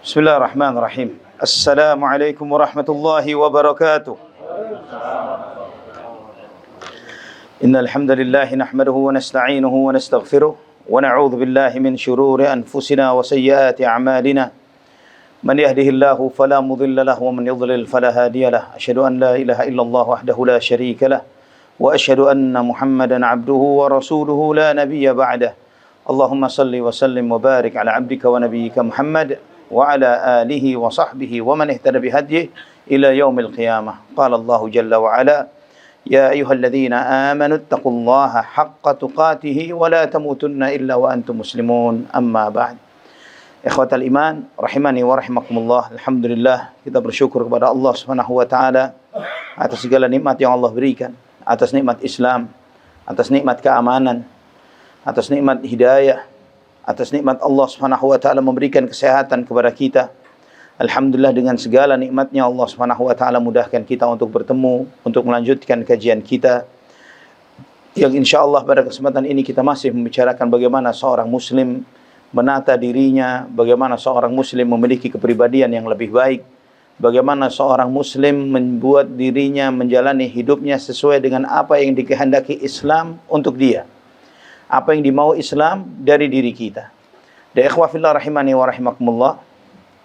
Bismillahirrahmanirrahim. Assalamualaikum warahmatullahi wabarakatuh. Innal hamdalillah nahmaduhu wa nasta'inuhu wa nastaghfiruh wa na'udzu billahi min shururi anfusina wa sayyiati a'malina. Man yahdihillahu fala mudilla lahu wa man yudlil fala hadiya lahu. Asyhadu an la ilaha illallah wahdahu la syarika lahu wa asyhadu anna Muhammadan 'abduhu wa rasuluhu la nabiyya ba'dahu. Allahumma salli wa sallim wa barik ala 'abdika wa nabiyyika Muhammad wa ala alihi wa sahbihi wa man ihtada bihadyihi ila yaumil qiyamah. Qala Allah jalla wa ala, ya ayyuhalladzina amanu taqullaha haqqa tuqatih wa la tamutunna illa wa antum muslimun. Amma ba'd. Ikhwatal iman rahimani wa rahimakumullah. Alhamdulillah, kita bersyukur kepada Allah Subhanahu wa taala atas segala nikmat yang Allah berikan, atas nikmat Islam, atas nikmat keamanan, atas nikmat hidayah, atas nikmat Allah Subhanahu wa taala memberikan kesehatan kepada kita. Alhamdulillah, dengan segala nikmatnya Allah Subhanahu wa taala mudahkan kita untuk bertemu, untuk melanjutkan kajian kita. Yang insyaallah pada kesempatan ini kita masih membicarakan bagaimana seorang muslim menata dirinya, bagaimana seorang muslim memiliki kepribadian yang lebih baik, bagaimana seorang muslim membuat dirinya menjalani hidupnya sesuai dengan apa yang dikehendaki Islam untuk dia, apa yang dimau Islam dari diri kita. Dan ikhwah fillah rahimani wa rahimakumullah,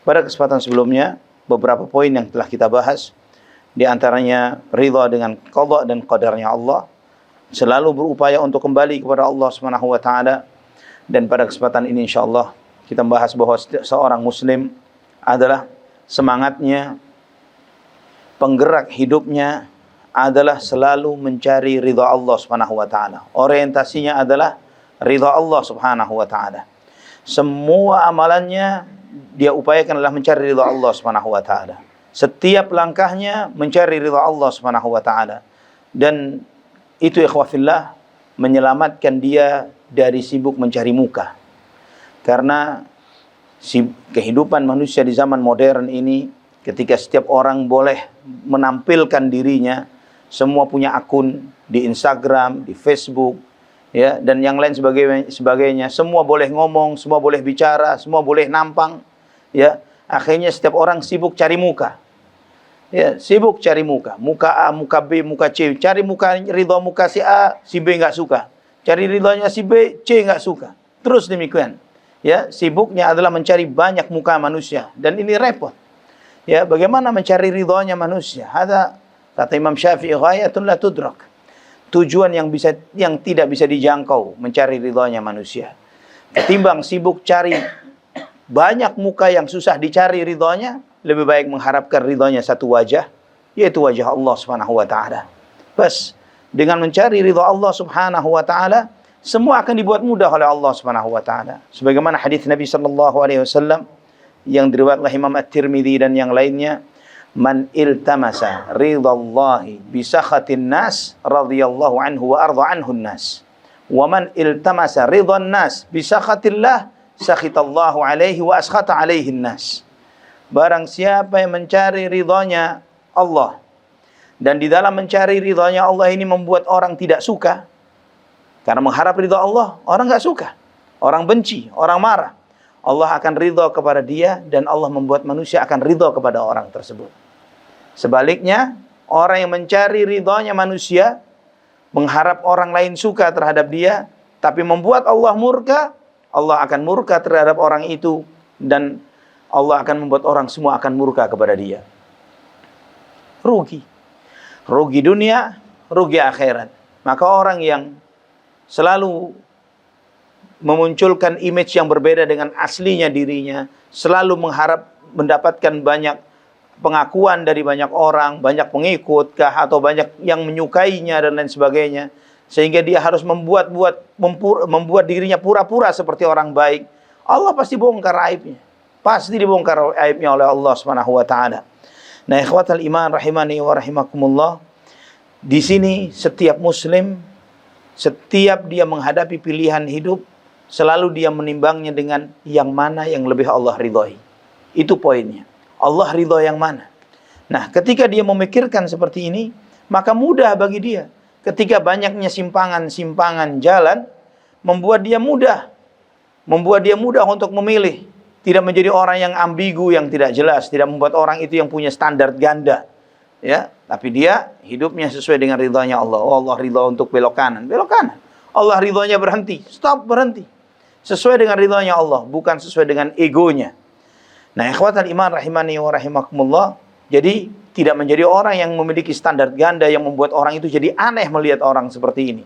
pada kesempatan sebelumnya beberapa poin yang telah kita bahas, di antaranya ridha dengan qada dan qadarnya Allah, selalu berupaya untuk kembali kepada Allah Subhanahu wa taala. Dan pada kesempatan ini insyaallah kita membahas bahwa seorang muslim adalah semangatnya, penggerak hidupnya adalah selalu mencari ridha Allah Subhanahu wa taala. Orientasinya adalah ridha Allah Subhanahu wa taala. Semua amalannya dia upayakan adalah mencari ridha Allah Subhanahu wa taala. Setiap langkahnya mencari ridha Allah Subhanahu wa taala. Dan itu ikhwah fillah menyelamatkan dia dari sibuk mencari muka. Karena kehidupan manusia di zaman modern ini, ketika setiap orang boleh menampilkan dirinya, semua punya akun di Instagram, di Facebook, ya, dan yang lain sebagainya. Semua boleh ngomong, semua boleh bicara, semua boleh nampang, ya. Akhirnya setiap orang sibuk cari muka. Ya, sibuk cari muka. Muka A, muka B, muka C. Cari muka, ridha muka si A, si B enggak suka. Cari ridhanya si B, C enggak suka. Terus demikian. Ya, sibuknya adalah mencari banyak muka manusia, dan ini repot. Ya, bagaimana mencari ridhanya manusia? Ada kata Imam Syafi'i, ghayatun la tudrak. Tujuan yang tidak bisa dijangkau, mencari ridhanya manusia. Ketimbang sibuk cari banyak muka yang susah dicari ridhanya, lebih baik mengharapkan ridhanya satu wajah, yaitu wajah Allah Subhanahu wa taala. Bas, dengan mencari ridha Allah Subhanahu wa taala, semua akan dibuat mudah oleh Allah Subhanahu wa taala. Sebagaimana hadis Nabi sallallahu alaihi wasallam yang diriwayatkan oleh Imam At-Tirmidzi dan yang lainnya, man iltamasa ridallahi bi sakhatin nas radhiyallahu anhu wa arda anhu nas. Wa man iltamasa ridhan nas bi sakhatillah sakhitallahu alaihi wa askhata alaihi nas. Barang siapa yang mencari ridhanya Allah, dan di dalam mencari ridhanya Allah ini membuat orang tidak suka, karena mengharap ridha Allah, orang enggak suka, orang benci, orang marah, Allah akan ridha kepada dia, dan Allah membuat manusia akan ridha kepada orang tersebut. Sebaliknya, orang yang mencari ridhanya manusia, mengharap orang lain suka terhadap dia, tapi membuat Allah murka, Allah akan murka terhadap orang itu, dan Allah akan membuat orang semua akan murka kepada dia. Rugi. Rugi dunia, rugi akhirat. Maka orang yang selalu memunculkan image yang berbeda dengan aslinya dirinya, selalu mengharap mendapatkan banyak pengakuan dari banyak orang, banyak pengikut kah, atau banyak yang menyukainya dan lain sebagainya, sehingga dia harus membuat dirinya pura-pura seperti orang baik. Allah pasti bongkar aibnya. Pasti dibongkar aibnya oleh Allah Subhanahu wa taala. Nah, ikhwatal iman rahimani wa rahimakumullah, di sini setiap muslim, setiap dia menghadapi pilihan hidup, selalu dia menimbangnya dengan yang mana yang lebih Allah ridhoi. Itu poinnya. Allah ridho yang mana? Nah, ketika dia memikirkan seperti ini, maka mudah bagi dia. Ketika banyaknya simpangan-simpangan jalan, membuat dia mudah untuk memilih. tidak menjadi orang yang ambigu, yang tidak jelas, tidak membuat orang itu yang punya standar ganda. Ya, tapi dia hidupnya sesuai dengan ridhanya Allah. Oh, Allah ridha untuk belok kanan, belok kanan. Allah ridhanya berhenti, stop, berhenti. Sesuai dengan ridhanya Allah, bukan sesuai dengan egonya. Nah, ikhwatal iman rahimani wa rahimakumullah. Jadi tidak menjadi orang yang memiliki standar ganda yang membuat orang itu jadi aneh melihat orang seperti ini.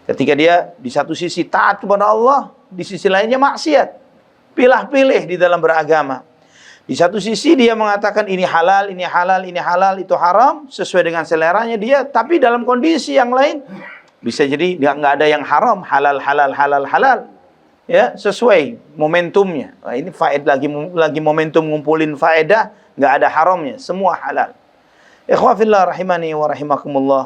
Ketika dia di satu sisi taat kepada Allah, di sisi lainnya maksiat. Pilih-pilih di dalam beragama. Di satu sisi dia mengatakan ini halal, ini halal, ini halal, itu haram, sesuai dengan seleranya dia. Tapi dalam kondisi yang lain, bisa jadi nggak ada yang haram, halal, halal, halal, halal. Ya, sesuai momentumnya. Nah, ini faedah lagi momentum ngumpulin faedah, nggak ada haramnya, semua halal. Ikhwafillah rahimani wa rahimakumullah.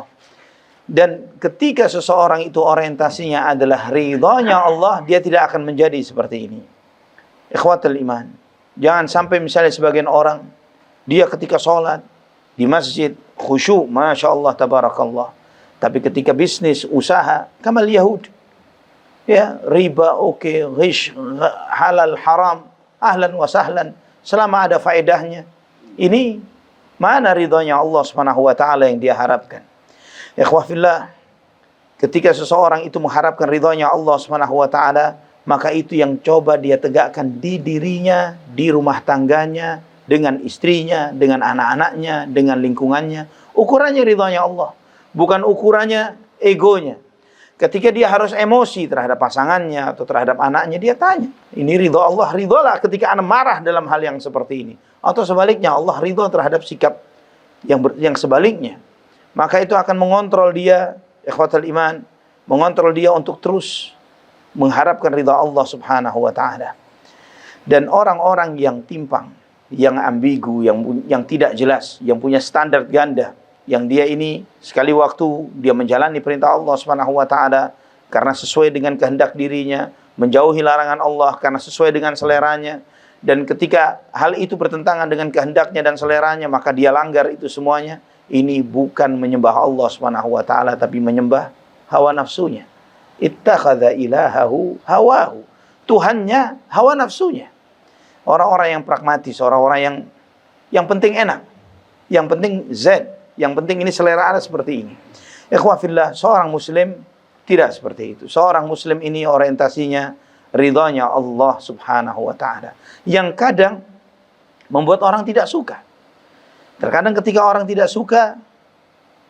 Dan ketika seseorang itu orientasinya adalah ridhanya Allah, dia tidak akan menjadi seperti ini. Ikhwatul iman. Jangan sampai misalnya sebagian orang, dia ketika sholat di masjid, khusyuk, Masya Allah, tabarakallah. Tapi ketika bisnis, usaha, kamal Yahud. Ya, riba, oke, ghish, halal, haram, ahlan wa sahlan. Selama ada faedahnya. Ini, mana ridhonya Allah subhanahu wa ta'ala yang dia harapkan. Ikhwafillah, ketika seseorang itu mengharapkan ridhonya Allah subhanahu wa ta'ala, maka itu yang coba dia tegakkan di dirinya, di rumah tangganya, dengan istrinya, dengan anak-anaknya, dengan lingkungannya. Ukurannya ridhonya Allah, bukan ukurannya egonya. Ketika dia harus emosi terhadap pasangannya atau terhadap anaknya, dia tanya, ini ridho Allah, ridholah ketika anak marah dalam hal yang seperti ini. Atau sebaliknya, Allah ridho terhadap sikap yang sebaliknya. Maka itu akan mengontrol dia, ikhwatul iman, mengontrol dia untuk terus mengharapkan ridha Allah subhanahu wa ta'ala. Dan orang-orang yang timpang, yang ambigu, yang tidak jelas, yang punya standar ganda, yang dia ini sekali waktu dia menjalani perintah Allah subhanahu wa ta'ala karena sesuai dengan kehendak dirinya, menjauhi larangan Allah karena sesuai dengan seleranya, dan ketika hal itu bertentangan dengan kehendaknya dan seleranya, maka dia langgar itu semuanya. Ini bukan menyembah Allah subhanahu wa ta'ala, tapi menyembah hawa nafsunya. Ittakhadha ilahahu hawahu. Tuhannya hawa nafsunya. Orang-orang yang pragmatis, orang-orang yang penting enak, yang penting Z, yang penting ini selera ada seperti ini. Ikhwafillah, seorang muslim tidak seperti itu. Seorang muslim ini orientasinya ridhanya Allah subhanahu wa ta'ala, yang kadang membuat orang tidak suka. Terkadang ketika orang tidak suka,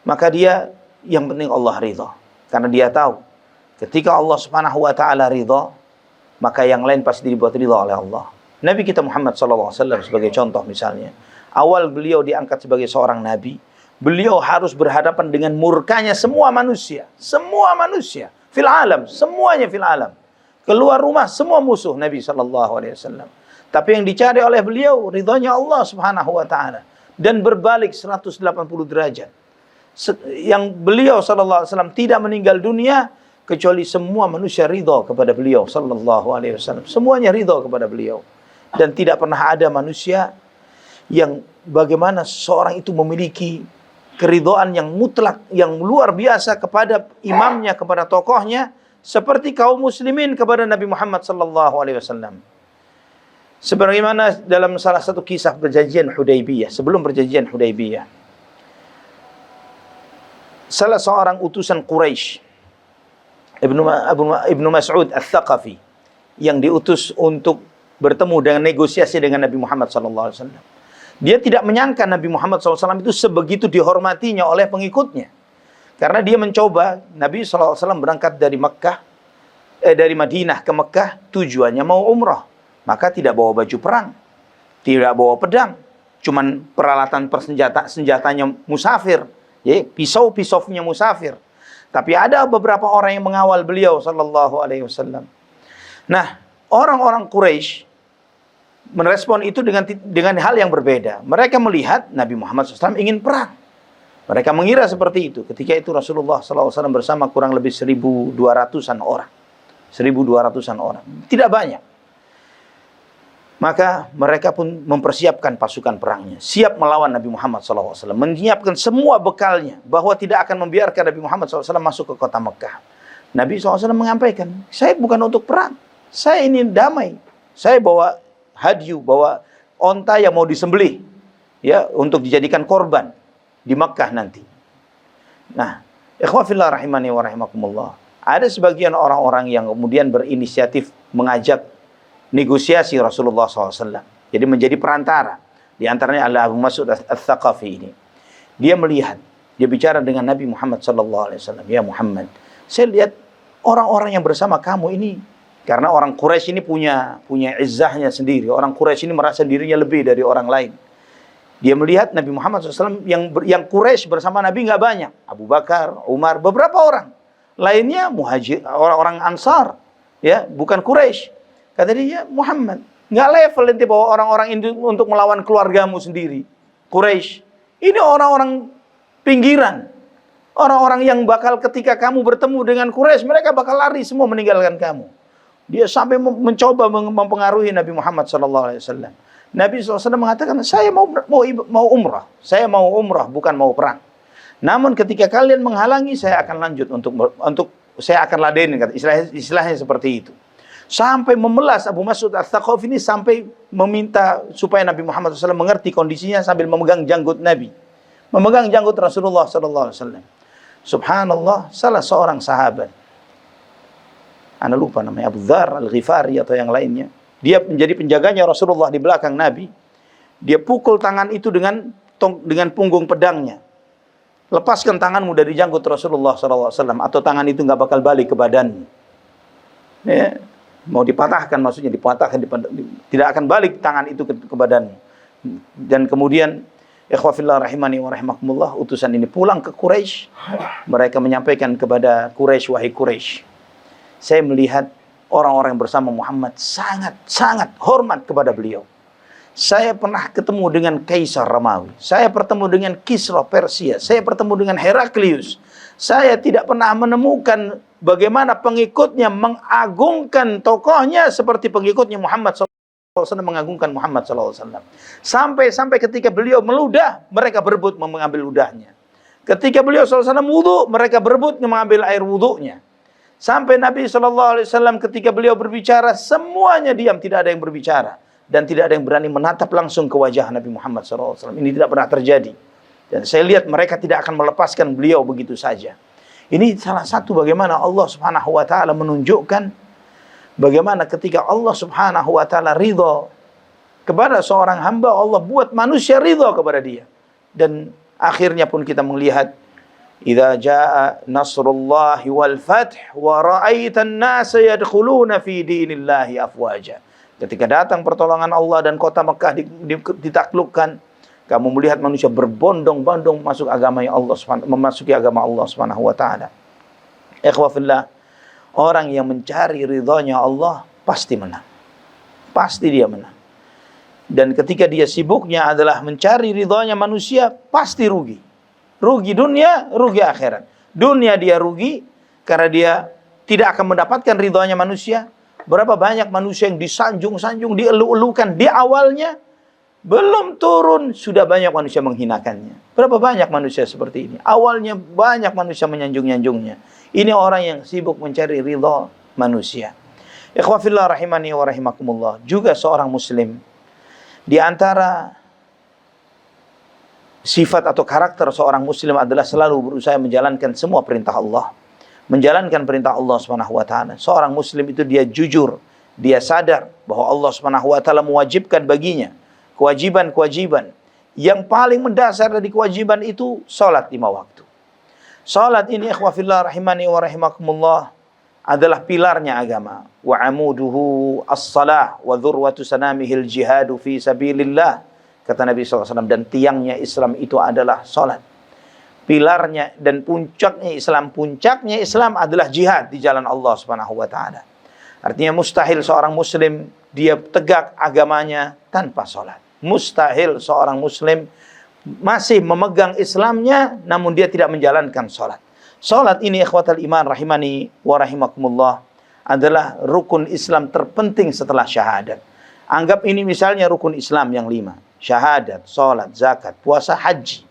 maka dia yang penting Allah ridha. Karena dia tahu ketika Allah subhanahu wa ta'ala ridha, maka yang lain pasti dibuat ridha oleh Allah. Nabi kita Muhammad SAW sebagai contoh misalnya, awal beliau diangkat sebagai seorang nabi, beliau harus berhadapan dengan murkanya semua manusia. Semua manusia. Fil alam. Semuanya fil alam. Keluar rumah semua musuh Nabi SAW. Tapi yang dicari oleh beliau ridhonya Allah subhanahu wa ta'ala. Dan berbalik 180 derajat. Yang beliau SAW tidak meninggal dunia kecuali semua manusia ridho kepada beliau sallallahu alaihi wasallam. Semuanya ridho kepada beliau. Dan tidak pernah ada manusia yang bagaimana seorang itu memiliki keridhaan yang mutlak, yang luar biasa kepada imamnya, kepada tokohnya, seperti kaum muslimin kepada Nabi Muhammad sallallahu alaihi wasallam. Sebagaimana dalam salah satu kisah perjanjian Hudaybiyah, sebelum perjanjian Hudaybiyah, salah seorang utusan Quraisy, Ibnu Mas'ud Al-Thaqafi, yang diutus untuk bertemu dengan negosiasi dengan Nabi Muhammad SAW. Dia tidak menyangka Nabi Muhammad SAW itu sebegitu dihormatinya oleh pengikutnya. Karena dia mencoba, Nabi SAW berangkat dari dari Madinah ke Mekah, tujuannya mau umrah. Maka tidak bawa baju perang, tidak bawa pedang, cuman peralatan senjatanya musafir, ya, pisau-pisaunya musafir. Tapi ada beberapa orang yang mengawal beliau sallallahu alaihi wasallam. Nah, orang-orang Quraisy merespon itu dengan hal yang berbeda. Mereka melihat Nabi Muhammad SAW ingin perang. Mereka mengira seperti itu. Ketika itu Rasulullah SAW bersama kurang lebih 1.200-an orang. 1.200-an orang. Tidak banyak. Maka mereka pun mempersiapkan pasukan perangnya. Siap melawan Nabi Muhammad SAW. Menyiapkan semua bekalnya. Bahwa tidak akan membiarkan Nabi Muhammad SAW masuk ke kota Mekah. Nabi SAW menyampaikan, saya bukan untuk perang. Saya ini damai. Saya bawa hadyu, bawa onta yang mau disembelih, ya, untuk dijadikan korban di Makkah nanti. Nah, ikhwah fillah rahimani wa rahimakumullah, ada sebagian orang-orang yang kemudian berinisiatif mengajak negosiasi Rasulullah SAW. Jadi menjadi perantara. Di antaranya adalah Abu Mas'ud Ats-Tsaqafi ini. Dia melihat, dia bicara dengan Nabi Muhammad SAW. Ya Muhammad, saya lihat orang-orang yang bersama kamu ini, karena orang Quraisy ini punya izzahnya sendiri. Orang Quraisy ini merasa dirinya lebih dari orang lain. Dia melihat Nabi Muhammad SAW yang Quraisy bersama Nabi nggak banyak. Abu Bakar, Umar, beberapa orang. Lainnya muhajir, orang-orang Ansar, ya, bukan Quraisy. Kata dia, Muhammad, nggak level nanti bawa orang-orang ini untuk melawan keluargamu sendiri, Quraisy. Ini orang-orang pinggiran. Orang-orang yang bakal ketika kamu bertemu dengan Quraisy, mereka bakal lari semua meninggalkan kamu. Dia sampai mencoba mempengaruhi Nabi Muhammad SAW. Nabi SAW mengatakan, saya mau umrah. Saya mau umrah, bukan mau perang. Namun ketika kalian menghalangi, saya akan lanjut untuk saya akan ladenin. Istilahnya seperti itu. Sampai memelas Abu Mas'ud Ats-Tsaqafi ini sampai meminta supaya Nabi Muhammad SAW mengerti kondisinya sambil memegang janggut Nabi. Memegang janggut Rasulullah SAW. Subhanallah, salah seorang sahabat, Anda lupa namanya, Abu Dzar Al-Ghifari atau yang lainnya. Dia menjadi penjaganya Rasulullah di belakang Nabi. Dia pukul tangan itu dengan punggung pedangnya. Lepaskan tanganmu dari janggut Rasulullah SAW, atau tangan itu nggak bakal balik ke badanmu. Ya, mau dipatahkan, maksudnya dipatahkan, tidak akan balik tangan itu ke badanmu. Dan kemudian, ikhwah fillah rahimani wa rahimakumullah, utusan ini pulang ke Quraisy. Mereka menyampaikan kepada Quraisy, wahai Quraisy, saya melihat orang-orang yang bersama Muhammad sangat hormat kepada beliau. Saya pernah ketemu dengan Kaisar Romawi. Saya bertemu dengan Kisra Persia. Saya bertemu dengan Heraklius. Saya tidak pernah menemukan bagaimana pengikutnya mengagungkan tokohnya seperti pengikutnya Muhammad SAW mengagungkan Muhammad SAW. Sampai ketika beliau meludah, mereka berebut mengambil ludahnya. Ketika beliau SAW wudu, mereka berebut mengambil air wudunya. Sampai Nabi SAW ketika beliau berbicara, semuanya diam, tidak ada yang berbicara. Dan tidak ada yang berani menatap langsung ke wajah Nabi Muhammad SAW. Ini tidak pernah terjadi. Dan saya lihat mereka tidak akan melepaskan beliau begitu saja. Ini salah satu bagaimana Allah Subhanahu wa ta'ala menunjukkan bagaimana ketika Allah Subhanahu wa ta'ala ridha kepada seorang hamba, Allah buat manusia ridha kepada dia. Dan akhirnya pun kita melihat, idza jaa nasrullahi wal fath wa ra'aitan nasa yadkhuluna fi dinillahi afwaja. Ketika datang pertolongan Allah dan kota Mekah ditaklukkan, kamu melihat manusia berbondong-bondong masuk agama Allah, memasuki agama Allah Subhanahu wa taala. Ikhwah fillah, orang yang mencari ridhonya Allah pasti menang. Pasti dia menang. Dan ketika dia sibuknya adalah mencari ridhonya manusia, pasti rugi. Rugi dunia, rugi akhirat. Dunia dia rugi karena dia tidak akan mendapatkan ridhonya manusia. Berapa banyak manusia yang disanjung-sanjung, dielu-elukan di awalnya, belum turun sudah banyak manusia menghinakannya. Berapa banyak manusia seperti ini? Awalnya banyak manusia menyanjung-nyanjungnya. Ini orang yang sibuk mencari ridha manusia. Ikhwah fillah rahimani wa rahimakumullah. Juga seorang muslim, di antara sifat atau karakter seorang muslim adalah selalu berusaha menjalankan semua perintah Allah. Menjalankan perintah Allah Subhanahu wa taala. Seorang muslim itu dia jujur, dia sadar bahwa Allah Subhanahu wa taala mewajibkan baginya kewajiban-kewajiban. Yang paling mendasar dari kewajiban itu salat 5 waktu. Salat ini ikhwah fillah rahimani wa rahimakumullah adalah pilarnya agama. Wa amuduhu as-salah wa dzurwatu sanamihil jihadu fi sabilillah. Kata Nabi SAW, dan tiangnya Islam itu adalah salat. Pilarnya dan puncaknya Islam adalah jihad di jalan Allah Subhanahu wa taala. Artinya mustahil seorang muslim dia tegak agamanya tanpa salat. Mustahil seorang muslim masih memegang Islamnya namun dia tidak menjalankan salat. Salat ini ikhwatal iman rahimani wa rahimakumullah adalah rukun Islam terpenting setelah syahadat. Anggap ini misalnya rukun Islam yang 5. Syahadat, salat, zakat, puasa, haji.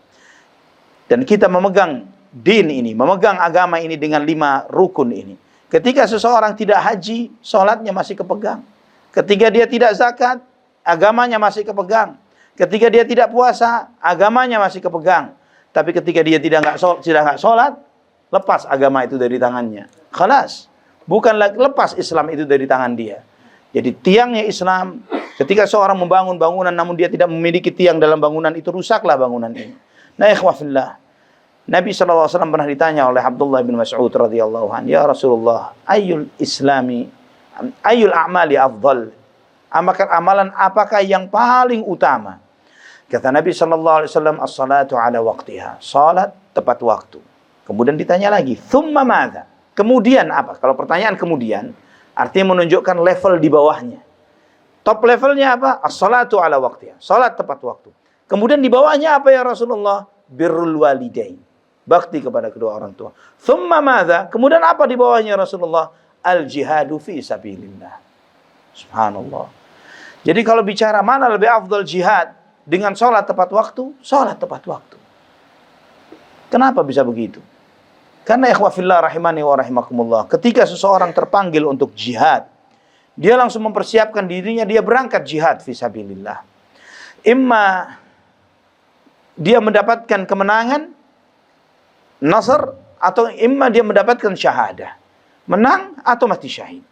Dan kita memegang din ini, memegang agama ini dengan 5 rukun ini. Ketika seseorang tidak haji, salatnya masih kepegang. Ketika dia tidak zakat, agamanya masih kepegang. Ketika dia tidak puasa, agamanya masih kepegang. Tapi ketika dia tidak nggak sholat, lepas agama itu dari tangannya. Khalas. Bukan lagi lepas Islam itu dari tangan dia. Jadi tiangnya Islam, ketika seorang membangun bangunan namun dia tidak memiliki tiang dalam bangunan itu, rusaklah bangunan ini. Nah, ikhwah fillah, Nabi SAW pernah ditanya oleh Abdullah bin Mas'ud radhiyallahu anhu, "Ya Rasulullah, ayyul a'mali afdal?" Amalan apakah yang paling utama? Kata Nabi SAW, "As-salatu ala waqtiha." Salat tepat waktu. Kemudian ditanya lagi, "Thumma madza?" Kemudian apa? Kalau pertanyaan kemudian, artinya menunjukkan level di bawahnya. Top levelnya apa? As-salatu ala waqtiha. Salat tepat waktu. Kemudian di bawahnya apa ya Rasulullah? Birrul walidain. Bakti kepada kedua orang tua. Thumma madza? Kemudian apa di bawahnya Rasulullah? Al-jihadu fi sabilillah. Subhanallah. Jadi kalau bicara mana lebih afdal jihad dengan sholat tepat waktu, sholat tepat waktu. Kenapa bisa begitu? Karena ikhwah fillah rahimani wa rahimakumullah, ketika seseorang terpanggil untuk jihad, dia langsung mempersiapkan dirinya, dia berangkat jihad fisabilillah. Imma dia mendapatkan kemenangan, nasr, atau imma dia mendapatkan syahadah. Menang atau mati syahid.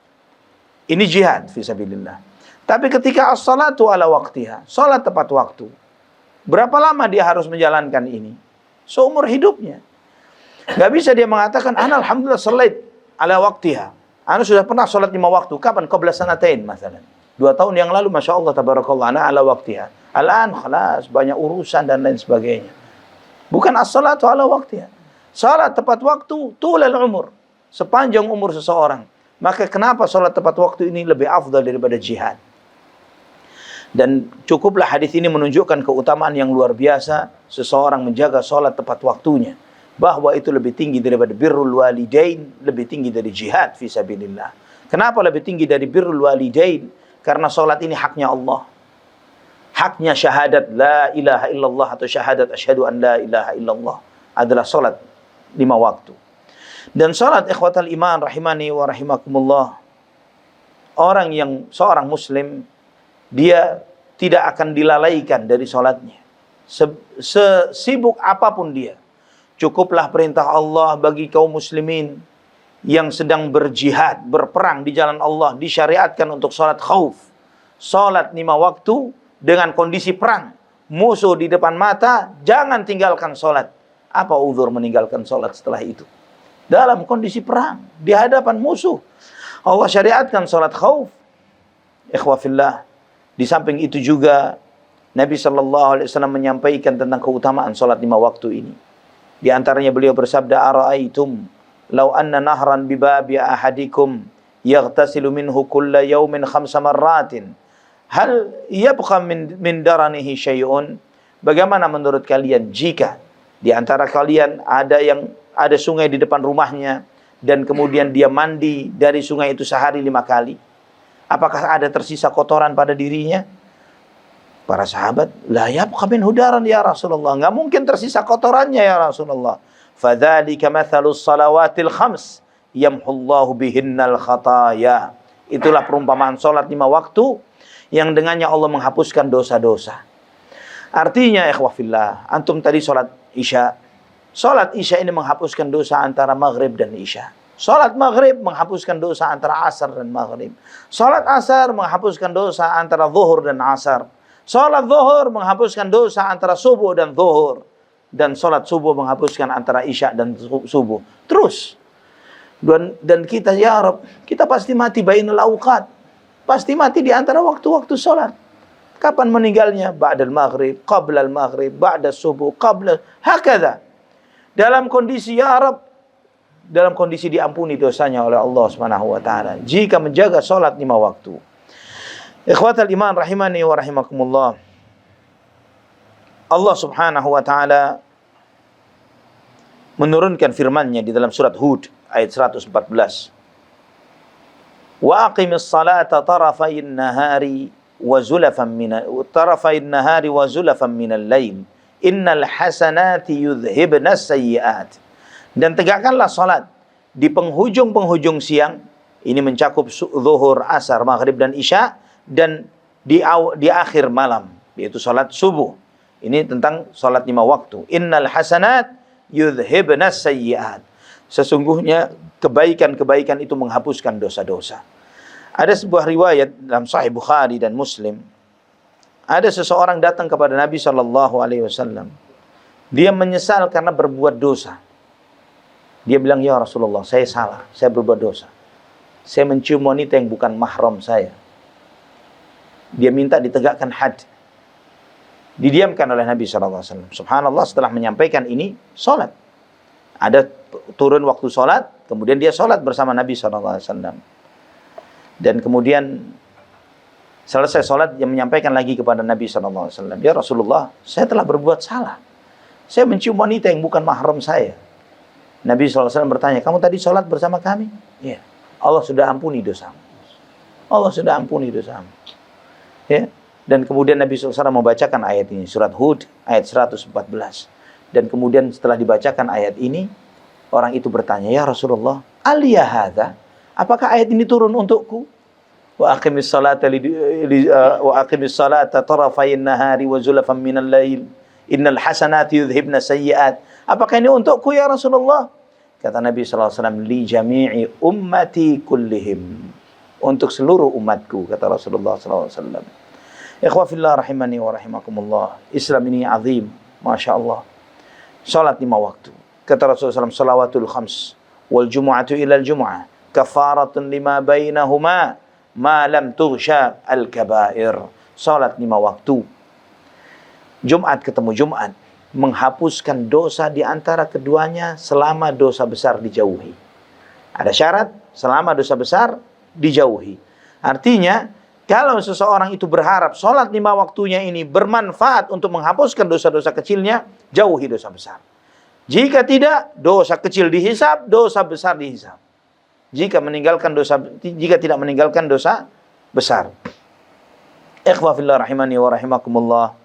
Ini jihad fisabilillah. Tapi ketika as-salatu ala waqtiha, salat tepat waktu, berapa lama dia harus menjalankan ini? Seumur hidupnya. Gak bisa dia mengatakan, "Ana alhamdulillah salat ala waqtiha." Ana sudah pernah salat 5 waktu. Kapan? Qabla sanatain masalan. 2 tahun yang lalu, Masya Allah, tabarakallah, ana ala waqtiha. Al-an, khalas, banyak urusan dan lain sebagainya. Bukan as-salatu ala waqtiha. Salat tepat waktu, tulal umur. Sepanjang umur seseorang. Maka kenapa salat tepat waktu ini lebih afdal daripada jihad? Dan cukuplah hadis ini menunjukkan keutamaan yang luar biasa seseorang menjaga sholat tepat waktunya, bahwa itu lebih tinggi daripada birrul walidain, lebih tinggi dari jihad fisabilillah. Kenapa lebih tinggi dari birrul walidain? Karena sholat ini haknya Allah, haknya syahadat la ilaha illallah atau syahadat asyhadu an la ilaha illallah adalah sholat 5 waktu. Dan sholat ikhwatal iman rahimani wa rahimakumullah, seorang muslim, dia tidak akan dilalaikan dari sholatnya. Sesibuk apapun dia. Cukuplah perintah Allah bagi kaum muslimin yang sedang berjihad, berperang di jalan Allah, disyariatkan untuk sholat khauf. Sholat 5 waktu dengan kondisi perang. Musuh di depan mata, jangan tinggalkan sholat. Apa uzur meninggalkan sholat setelah itu? Dalam kondisi perang, di hadapan musuh. Allah syariatkan sholat khauf. Ikhwah fillah. Di samping itu juga Nabi SAW menyampaikan tentang keutamaan sholat 5 waktu ini. Di antaranya beliau bersabda, "Ara'aitum law anna nahran bibabi ahadikum yaghtasilu minhu kulla yawmin 5 marratin hal yabqa min daranihi syai'un?" Bagaimana menurut kalian jika di antara kalian ada sungai di depan rumahnya dan kemudian dia mandi dari sungai itu sehari 5 kali? Apakah ada tersisa kotoran pada dirinya? Para sahabat, la yabqa minhu daran ya Rasulullah. Enggak mungkin tersisa kotorannya ya Rasulullah. Fadzalika mathalus salawatil khams yamhullahu bihinnal khataya. Itulah perumpamaan salat 5 waktu yang dengannya Allah menghapuskan dosa-dosa. Artinya ikhwah fillah, antum tadi salat Isya. Salat Isya ini menghapuskan dosa antara maghrib dan Isya. Salat maghrib menghapuskan dosa antara asar dan maghrib. Salat asar menghapuskan dosa antara zuhur dan asar. Salat zuhur menghapuskan dosa antara subuh dan zuhur. Dan salat subuh menghapuskan antara isya dan subuh. Terus. Dan kita, ya Rabb, kita pasti mati bainal awqat. Pasti mati di antara waktu-waktu salat. Kapan meninggalnya? Ba'dal maghrib, qablal maghrib, ba'da subuh, qabla. Hakadha. Dalam kondisi, ya Rabb, dalam kondisi diampuni dosanya oleh Allah Subhanahu wa taala jika menjaga salat 5 waktu. Ikhwatal iman rahimani wa rahimakumullah. Allah Subhanahu wa taala menurunkan firman-Nya di dalam surat Hud ayat 114. Wa aqimis salata tarafayn nahari wa zulafan minal lail innal hasanati yudhhibnas sayyi'at. Dan tegakkanlah salat di penghujung-penghujung siang. Ini mencakup zuhur, asar, maghrib, dan isya. Dan di akhir malam, yaitu salat subuh. Ini tentang salat 5 waktu. Innal hasanat yudhibnas sayyi'at. Sesungguhnya kebaikan-kebaikan itu menghapuskan dosa-dosa. Ada sebuah riwayat dalam Sahih Bukhari dan Muslim. Ada seseorang datang kepada Nabi sallallahu alaihi wasallam. Dia menyesal karena berbuat dosa. Dia bilang, "Ya Rasulullah, saya salah, saya berbuat dosa. Saya mencium wanita yang bukan mahram saya." Dia minta ditegakkan had. Didiamkan oleh Nabi SAW. Subhanallah, setelah menyampaikan ini, sholat. Ada turun waktu sholat, kemudian dia sholat bersama Nabi SAW. Dan kemudian selesai sholat, dia menyampaikan lagi kepada Nabi SAW. "Ya Rasulullah, saya telah berbuat salah. Saya mencium wanita yang bukan mahram saya." Nabi SAW bertanya, "Kamu tadi sholat bersama kami?" "Iya." "Allah sudah ampuni dosamu. Allah sudah ampuni dosamu." Ya. Dan kemudian Nabi SAW membacakan ayat ini, surat Hud ayat 114. Dan kemudian setelah dibacakan ayat ini, orang itu bertanya, "Ya Rasulullah, aliyah hadza? Apakah ayat ini turun untukku? Wa aqimis salata tarafayn nahari wa zulfan minal lail. Innal hasanati yudhibna sayyi'at." Apakah ini untukku ya Rasulullah? Kata Nabi SAW, "Li jami'i ummati kullihim." Untuk seluruh umatku, kata Rasulullah SAW. Ikhwafillah rahimani wa rahimakumullah. Islam ini azim, Masya Allah. Salat 5 waktu. Kata Rasulullah SAW, "Salawatul khams wal jumu'atu ilal jumu'ah kafaratun lima bainahuma ma lam tughsha al-kabair." Salat 5 waktu, Jumat ketemu Jumat, menghapuskan dosa di antara keduanya selama dosa besar dijauhi. Ada syarat, selama dosa besar dijauhi. Artinya, kalau seseorang itu berharap sholat 5 waktunya ini bermanfaat untuk menghapuskan dosa-dosa kecilnya, jauhi dosa besar. Jika tidak, dosa kecil dihisab, dosa besar dihisab. Jika tidak meninggalkan dosa besar. Ikhwa fillah rahimani wa rahimakumullah.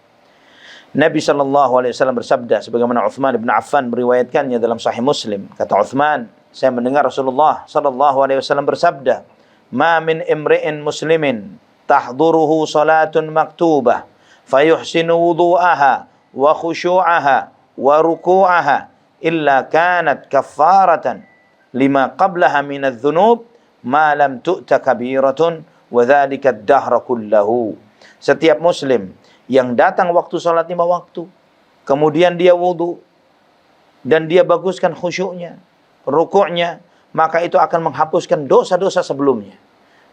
Nabi sallallahu alaihi wasallam bersabda, sebagaimana Uthman bin Affan meriwayatkannya dalam Sahih Muslim. Kata Uthman, saya mendengar Rasulullah sallallahu alaihi wasallam bersabda, "Ma min imri'in muslimin tahduruhu salatun maktubah fayuhsinu wudu'aha wa khusyu'aha wa ruku'aha illa kanat kaffaratan lima qablaha minadh dhunub ma lam tu'ta kabiratun wa dhalika ad-dahra kullahu." Setiap muslim yang datang waktu salat 5 waktu, kemudian dia wudu dan dia baguskan khusyuknya, rukuknya, maka itu akan menghapuskan dosa-dosa sebelumnya.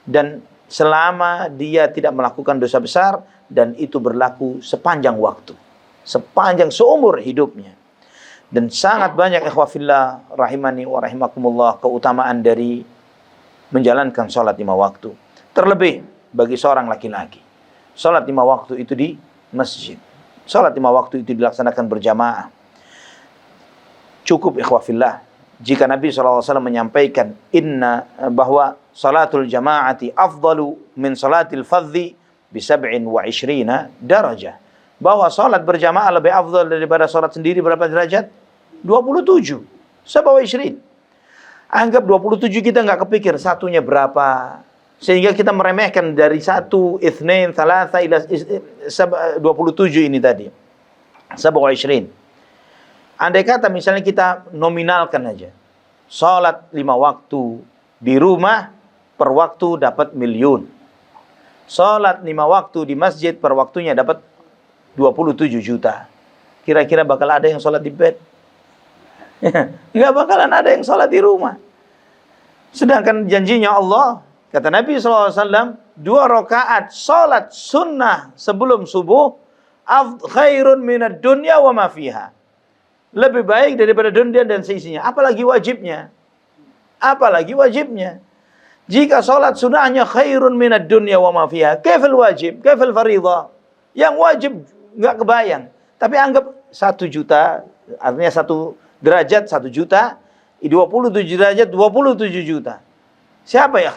Dan selama dia tidak melakukan dosa besar, dan itu berlaku sepanjang waktu, sepanjang seumur hidupnya. Dan sangat banyak ikhwafillah rahimani wa rahimakumullah keutamaan dari menjalankan sholat 5 waktu. Terlebih bagi seorang laki-laki, sholat 5 waktu itu di masjid. Sholat 5 waktu itu dilaksanakan berjamaah. Cukup ikhwafillah jika Nabi SAW menyampaikan bahwa salatul jama'ati afdalu min salatil fadhi bi 27 darajah. Bahwa salat berjamaah lebih afdal daripada salat sendiri berapa derajat? 27. 27. Anggap 27 kita nggak kepikir satunya berapa. Sehingga kita meremehkan dari 1, 2, 3 ila 27 ini tadi. 27. Andai kata misalnya kita nominalkan aja. Salat 5 waktu di rumah per waktu dapat 1.000.000. Salat 5 waktu di masjid per waktunya dapat 27 juta. Kira-kira bakal ada yang salat di bed? Nggak bakalan ada yang salat di rumah. Sedangkan janjinya Allah, kata Nabi SAW, 2 rakaat salat sunnah sebelum subuh khairun minad dunya wa ma fiha. Lebih baik daripada dunia dan seisinya. Apalagi wajibnya. Apalagi wajibnya. Jika salat sunnahnya khairun minad dunya wa ma fiha, kaifal wajib, kaifal fariḍah? Yang wajib nggak kebayang. Tapi anggap 1 juta, artinya 1 derajat 1 juta, 27 derajat 27 juta. Siapa ya?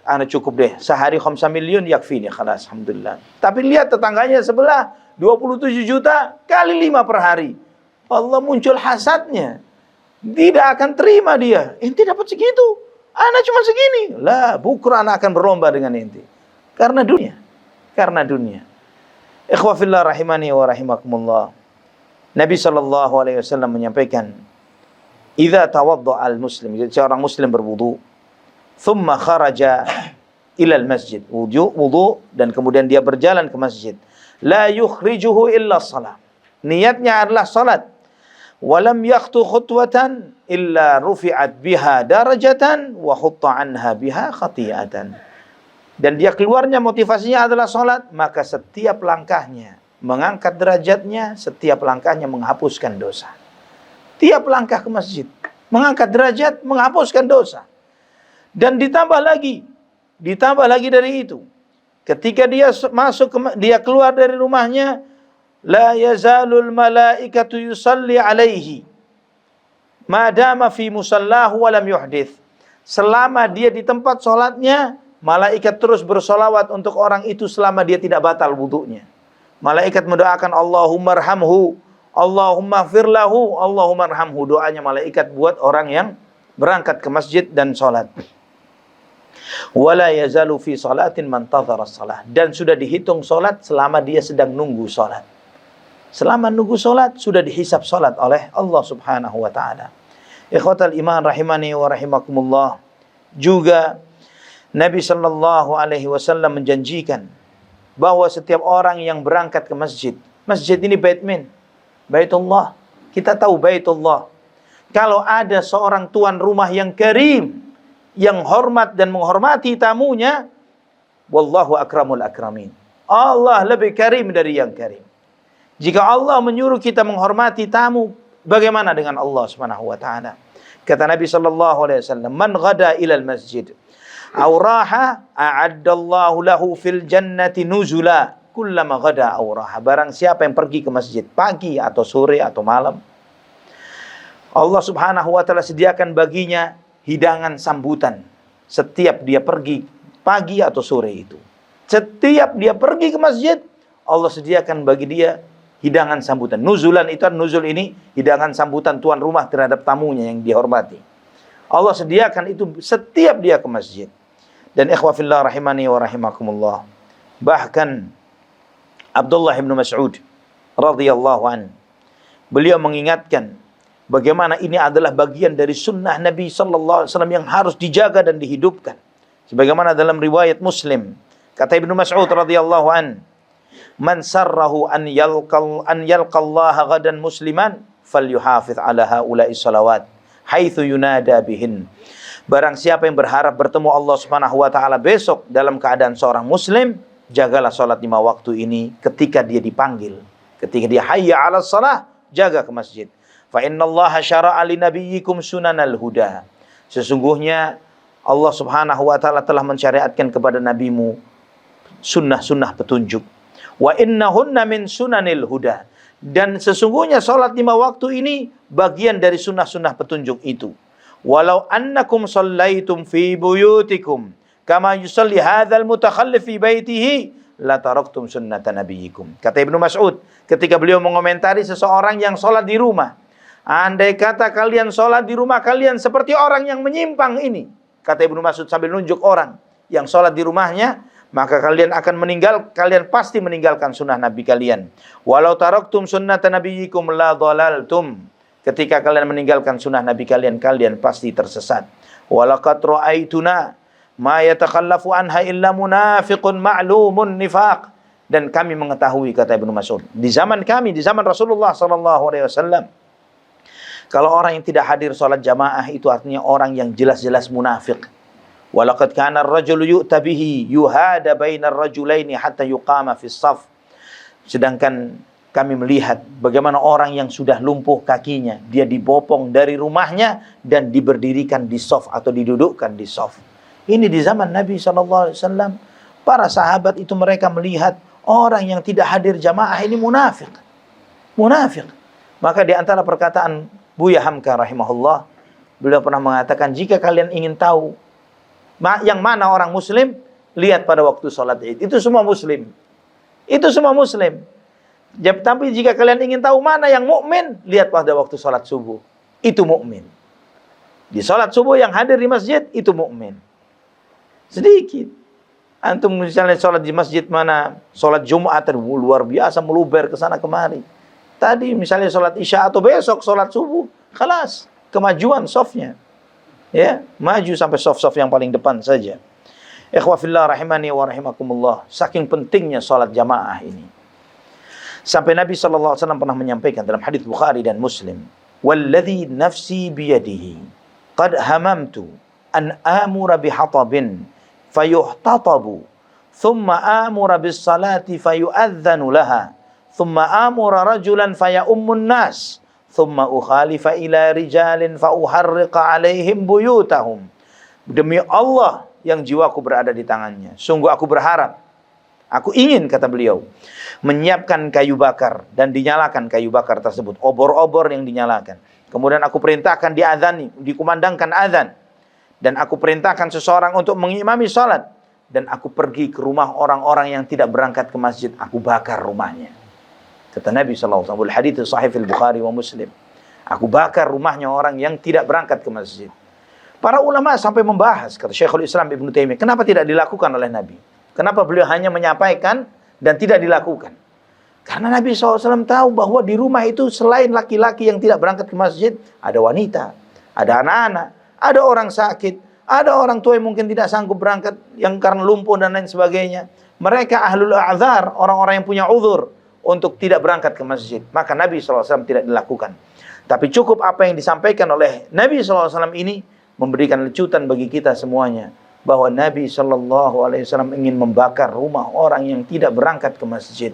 Ana cukup deh, sehari 5 million yakfini, khalas, alhamdulillah. Tapi lihat tetangganya sebelah, 27 juta kali 5 per hari. Allah muncul hasadnya. Tidak akan terima dia. Ente dapat segitu, ana cuma segini. Lah, bukra ana akan berlomba dengan ente. Karena dunia. karena dunia. Ikhwa fillah rahimani wa rahimakumullah. Nabi sallallahu alaihi wasallam menyampaikan, "Idza tawaddaa al-muslim," jika seorang muslim berwudu, "thumma kharaja ila al-masjid," wudu dan kemudian dia berjalan ke masjid, "la yukhrijuhu illa shalah." Niatnya adalah salat. "Walam yakhtu khutwatan illa rufi'at biha darajatan wa hutta anha biha khati'atan." Dan dia keluarnya motivasinya adalah salat, maka setiap langkahnya mengangkat derajatnya, setiap langkahnya menghapuskan dosa. Tiap langkah ke masjid mengangkat derajat, menghapuskan dosa. Dan ditambah lagi dari itu, ketika dia dia keluar dari rumahnya, la yazalul malaikatu yusalli alaihi madama fi musallahu wa lam yuhdith. Selama dia di tempat sholatnya, malaikat terus bersolawat untuk orang itu selama dia tidak batal wudunya. Malaikat mendoakan Allahumma arhamhu, Allahumma firlahu, Allahumma arhamhu. Doanya malaikat buat orang yang berangkat ke masjid dan sholat. Wala yazalu fi salatin man tadhara salah. Dan sudah dihitung sholat selama dia sedang nunggu sholat. Selama nunggu sholat sudah dihisab sholat oleh Allah subhanahu wa ta'ala. Ikhwatal iman rahimani wa rahimakumullah. Juga Nabi sallallahu alaihi wasallam menjanjikan bahwa setiap orang yang berangkat ke masjid, masjid ini Baitullah. Kita tahu Baitullah. Kalau ada seorang tuan rumah yang karim, yang hormat dan menghormati tamunya, wallahu akramul akramin. Allah lebih karim dari yang karim. Jika Allah menyuruh kita menghormati tamu, bagaimana dengan Allah Subhanahu wa taala? Kata Nabi sallallahu alaihi wasallam, "Man ghada ilal masjid aw raha a'addallahu lahu fil jannati nuzula kullama ghada aw raha." Barang siapa yang pergi ke masjid pagi atau sore atau malam, Allah Subhanahu wa taala sediakan baginya hidangan sambutan setiap dia pergi pagi atau sore itu. Setiap dia pergi ke masjid, Allah sediakan bagi dia hidangan sambutan. Nuzulan itu, nuzul ini hidangan sambutan tuan rumah terhadap tamunya yang dihormati. Allah sediakan itu setiap dia ke masjid. Dan ikhwa fillah rahimani wa rahimakumullah. Bahkan Abdullah bin Mas'ud radhiyallahu an, beliau mengingatkan bagaimana ini adalah bagian dari sunnah Nabi sallallahu alaihi wasallam yang harus dijaga dan dihidupkan. Sebagaimana dalam riwayat Muslim, kata Ibnu Mas'ud radhiyallahu an, "Man sarrahu an yalqallaha ghadan musliman falyuhafiz ala haula'i salawat haitsu yunada bihin." Barang siapa yang berharap bertemu Allah Subhanahu wa taala besok dalam keadaan seorang muslim, jagalah salat 5 waktu ini ketika dia dipanggil. Ketika dia hayya 'alas shalah, jaga ke masjid. Fa innallaha syara'a li nabiyyikum sunanal huda. Sesungguhnya Allah Subhanahu wa taala telah mensyariatkan kepada nabimu sunnah-sunnah petunjuk. Wa innahunna min sunanil huda. Dan sesungguhnya salat 5 waktu ini bagian dari sunnah-sunnah petunjuk itu. Walau annakum shallaitum fi buyutikum kama yusalli hadzal mutakhallif fi baitihi la taraktum sunnata nabiyikum. Kata Ibnu Mas'ud ketika beliau mengomentari seseorang yang sholat di rumah, andai kata kalian sholat di rumah kalian seperti orang yang menyimpang ini, kata Ibnu Mas'ud sambil nunjuk orang yang sholat di rumahnya, maka kalian pasti meninggalkan sunnah Nabi kalian. Walau taraktum sunnata nabiyikum la dhalaltum. Ketika kalian meninggalkan sunnah Nabi kalian, kalian pasti tersesat. Walaqad ra'aituna ma yatakhallafu anha illa munafiqun ma'lumun nifaq. Dan kami mengetahui, kata Ibnu Mas'ud, di zaman kami, di zaman Rasulullah SAW, kalau orang yang tidak hadir sholat jamaah itu artinya orang yang jelas-jelas munafik. Walaqad kana ar-rajulu yu'ta bihi yuhada bainar rajulaini hatta yuqama fis shaf. Sedangkan kami melihat bagaimana orang yang sudah lumpuh kakinya, dia dibopong dari rumahnya dan diberdirikan di shaf atau didudukkan di shaf. Ini di zaman Nabi SAW. Para sahabat itu mereka melihat orang yang tidak hadir jamaah ini munafik. Munafik. Maka di antara perkataan Buya Hamka rahimahullah, beliau pernah mengatakan, jika kalian ingin tahu yang mana orang muslim, lihat pada waktu sholat Id. Itu semua muslim. Itu semua muslim. Tapi jika kalian ingin tahu mana yang mukmin, lihat pada waktu sholat subuh. Itu mukmin. Di sholat subuh yang hadir di masjid, itu mukmin. Sedikit. Antum misalnya sholat di masjid mana, sholat Jumat luar biasa meluber ke sana kemari. Tadi misalnya sholat Isya atau besok sholat subuh, kelas kemajuan softnya, ya maju sampai soft yang paling depan saja. Ikhwafillah rahimani wa rahimakumullah. Saking pentingnya sholat jamaah ini, sampai Nabi SAW pernah menyampaikan dalam hadis Bukhari dan Muslim, "Walladzi nafsi biyadihi, qad hamamtu an amura bihatabin fayuhtatabu, thumma amura bis salati fayu'adzanu laha, thumma amura rajulan faya'ummun nas, thumma ukhalifa ila rijalin fauharriqa alaihim buyutahum." Demi Allah yang jiwaku berada di tangannya, sungguh aku berharap, aku ingin, kata beliau, menyiapkan kayu bakar dan dinyalakan kayu bakar tersebut, obor-obor yang dinyalakan. Kemudian aku perintahkan diadzani, dikumandangkan azan, dan aku perintahkan seseorang untuk mengimami salat, dan aku pergi ke rumah orang-orang yang tidak berangkat ke masjid, aku bakar rumahnya. Kata Nabi SAW, hadits sahih Al-Bukhari wa Muslim, aku bakar rumahnya orang yang tidak berangkat ke masjid. Para ulama sampai membahas, kata Syekhul Islam Ibnu Taimiyah, kenapa tidak dilakukan oleh Nabi? Kenapa beliau hanya menyampaikan dan tidak dilakukan? Karena Nabi SAW tahu bahwa di rumah itu selain laki-laki yang tidak berangkat ke masjid, ada wanita, ada anak-anak, ada orang sakit, ada orang tua yang mungkin tidak sanggup berangkat, yang karena lumpuh dan lain sebagainya. Mereka ahlul a'dzar, orang-orang yang punya uzur untuk tidak berangkat ke masjid. Maka Nabi SAW tidak dilakukan. Tapi cukup apa yang disampaikan oleh Nabi SAW ini memberikan lecutan bagi kita semuanya, bahwa Nabi SAW ingin membakar rumah orang yang tidak berangkat ke masjid.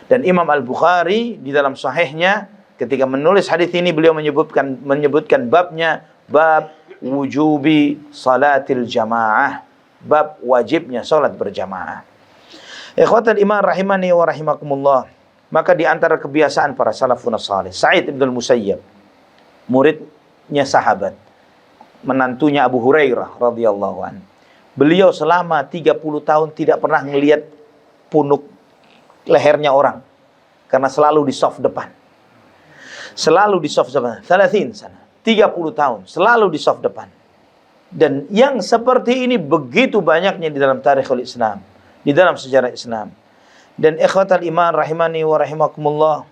Dan Imam Al-Bukhari di dalam sahihnya ketika menulis hadis ini, beliau menyebutkan babnya, bab wujubi salatil jamaah, bab wajibnya salat berjamaah. Ikhwatal iman rahimani wa rahimakumullah. Maka di antara kebiasaan para salafun salih, Sa'id bin Musayyab, muridnya sahabat, menantunya Abu Hurairah radhiyallahu anhu, beliau selama 30 tahun tidak pernah melihat punuk lehernya orang, karena selalu di saf depan. Selalu di saf depan. 30 sana. 30 tahun selalu di saf depan. Dan yang seperti ini begitu banyaknya di dalam tarikhul Islam, di dalam sejarah Islam. Dan ikhwatal iman rahimani wa rahimakumullah,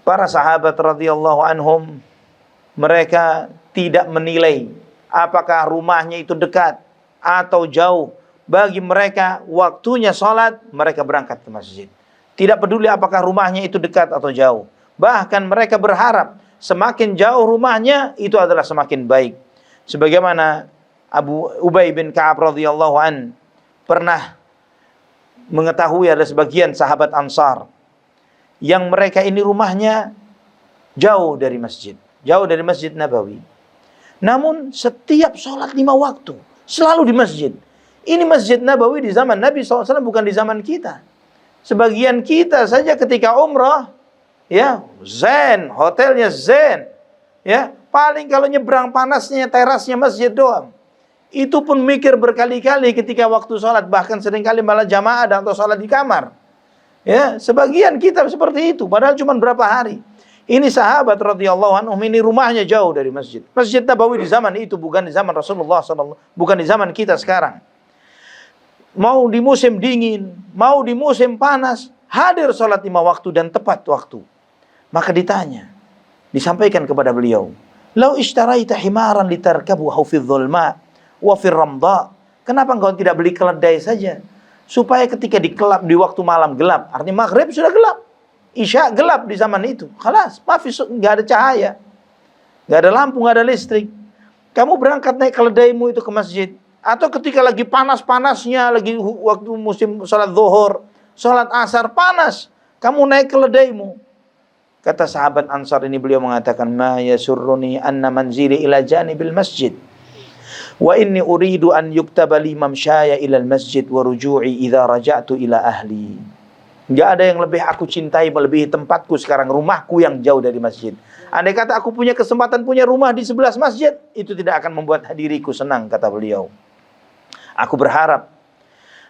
para sahabat radhiyallahu anhum, mereka tidak menilai apakah rumahnya itu dekat atau jauh. Bagi mereka waktunya sholat, mereka berangkat ke masjid. Tidak peduli apakah rumahnya itu dekat atau jauh. Bahkan mereka berharap semakin jauh rumahnya itu adalah semakin baik. Sebagaimana Abu Ubay bin Ka'ab radhiyallahu an pernah mengetahui ada sebagian sahabat Ansar yang mereka ini rumahnya jauh dari masjid, jauh dari Masjid Nabawi. Namun setiap sholat 5 waktu selalu di masjid. Ini Masjid Nabawi di zaman Nabi SAW, bukan di zaman kita. Sebagian kita saja ketika umrah, ya, zen, hotelnya zen, ya, paling kalau nyebrang panasnya terasnya masjid doang. Itu pun mikir berkali-kali ketika waktu sholat, bahkan seringkali malah jamaah atau sholat di kamar. Ya, sebagian kita seperti itu, padahal cuma berapa hari. Ini sahabat radhiyallahu anhum, ini rumahnya jauh dari masjid. Masjid Nabawi di zaman itu, bukan di zaman Rasulullah SAW, bukan di zaman kita sekarang. Mau di musim dingin, mau di musim panas, hadir sholat 5 waktu dan tepat waktu. Maka ditanya, disampaikan kepada beliau, "Lau ishtaraita himaran litarkabuhu fi dhulma wa fi ramda." Kenapa engkau tidak beli keledai saja? Supaya ketika di waktu malam gelap, artinya maghrib sudah gelap, isya gelap di zaman itu. Khalas, nggak ada cahaya, nggak ada lampu, nggak ada listrik. Kamu berangkat naik keledaimu itu ke masjid. Atau ketika lagi panas-panasnya, lagi waktu musim sholat zuhur, sholat asar, panas, kamu naik keledaimu. Kata sahabat Ansar ini, beliau mengatakan, "Ma yasurruni anna manzili ila janibil masjid. Wa inni uridu an yuktaba li mamsyaya ila masjid wa ruju'i idza raja'tu ila ahli." Enggak ada yang lebih aku cintai melebihi tempatku sekarang, rumahku yang jauh dari masjid. Andai kata aku punya kesempatan punya rumah di sebelah masjid, itu tidak akan membuat diriku senang, kata beliau. Aku berharap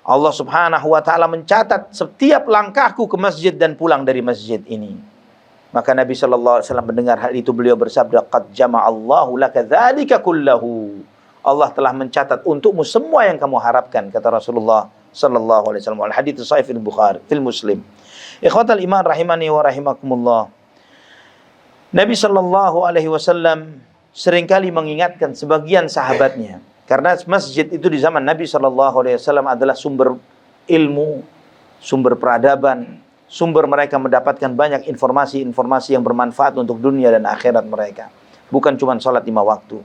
Allah Subhanahu wa ta'ala mencatat setiap langkahku ke masjid dan pulang dari masjid ini. Maka Nabi sallallahu alaihi wasallam mendengar hal itu, beliau bersabda, "Qad jama'allahu laka dzalika kullahu." Allah telah mencatat untukmu semua yang kamu harapkan, kata Rasulullah sallallahu alaihi wasallam. Al-hadits sahih fil Bukhari, fil Muslim. Ikhwatal iman rahimani wa rahimakumullah. Nabi sallallahu alaihi wasallam seringkali mengingatkan sebagian sahabatnya, karena masjid itu di zaman Nabi sallallahu alaihi wasallam adalah sumber ilmu, sumber peradaban, sumber mereka mendapatkan banyak informasi-informasi yang bermanfaat untuk dunia dan akhirat mereka. Bukan cuma sholat 5 waktu.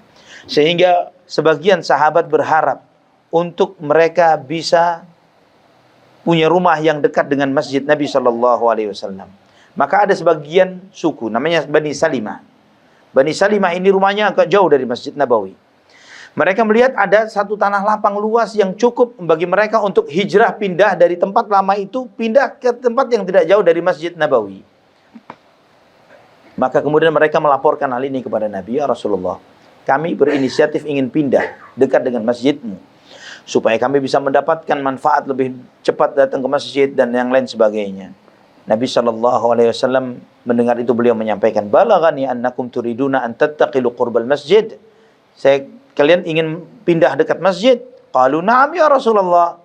Sehingga sebagian sahabat berharap untuk mereka bisa punya rumah yang dekat dengan masjid Nabi sallallahu alaihi wasallam. Maka ada sebagian suku namanya Bani Salimah. Bani Salimah ini rumahnya agak jauh dari Masjid Nabawi. Mereka melihat ada satu tanah lapang luas yang cukup bagi mereka untuk hijrah, pindah dari tempat lama itu, pindah ke tempat yang tidak jauh dari Masjid Nabawi. Maka kemudian mereka melaporkan hal ini kepada Nabi, ya Rasulullah, kami berinisiatif ingin pindah dekat dengan masjidmu, supaya kami bisa mendapatkan manfaat lebih cepat datang ke masjid dan yang lain sebagainya. Nabi SAW mendengar itu, beliau menyampaikan, balaghani annakum turiduna an tattaqilu qurbal masjid. Kalian ingin pindah dekat masjid? Qalu na'am ya Rasulullah.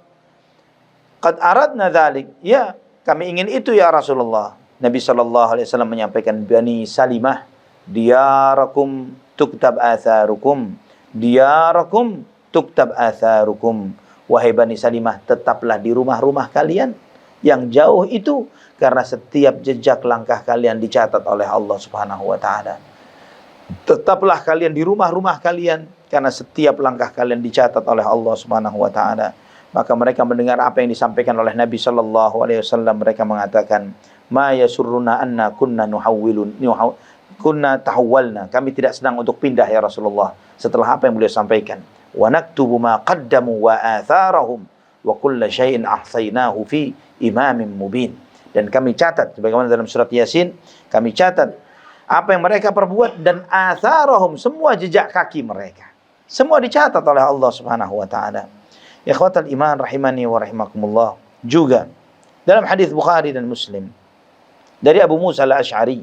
Qad aradna dzalik. Ya, kami ingin itu ya Rasulullah. Nabi SAW menyampaikan, Bani Salimah, diyarakum tuktab atharukum. Diyarakum tuktab atharukum. Wahai Bani Salimah, tetaplah di rumah-rumah kalian yang jauh itu, karena setiap jejak langkah kalian dicatat oleh Allah Subhanahu wa taala. Tetaplah kalian di rumah-rumah kalian, karena setiap langkah kalian dicatat oleh Allah Subhanahu wa taala. Maka mereka mendengar apa yang disampaikan oleh Nabi sallallahu alaihi wasallam, mereka mengatakan, ma yasurruna anna kunna tahawwalna. Kami tidak senang untuk pindah ya Rasulullah setelah apa yang beliau sampaikan. Wa naktubu ma qaddamu wa atharahum wa kulla syai'in ahsaynahu fi imamin mubin. Dan kami catat, sebagaimana dalam surat Yasin, kami catat apa yang mereka perbuat dan atharahum, semua jejak kaki mereka. Semua dicatat oleh Allah Subhanahu wa taala. Ikhwatal iman rahimani wa rahimakumullah. Juga dalam hadis Bukhari dan Muslim dari Abu Musa al-Asy'ari,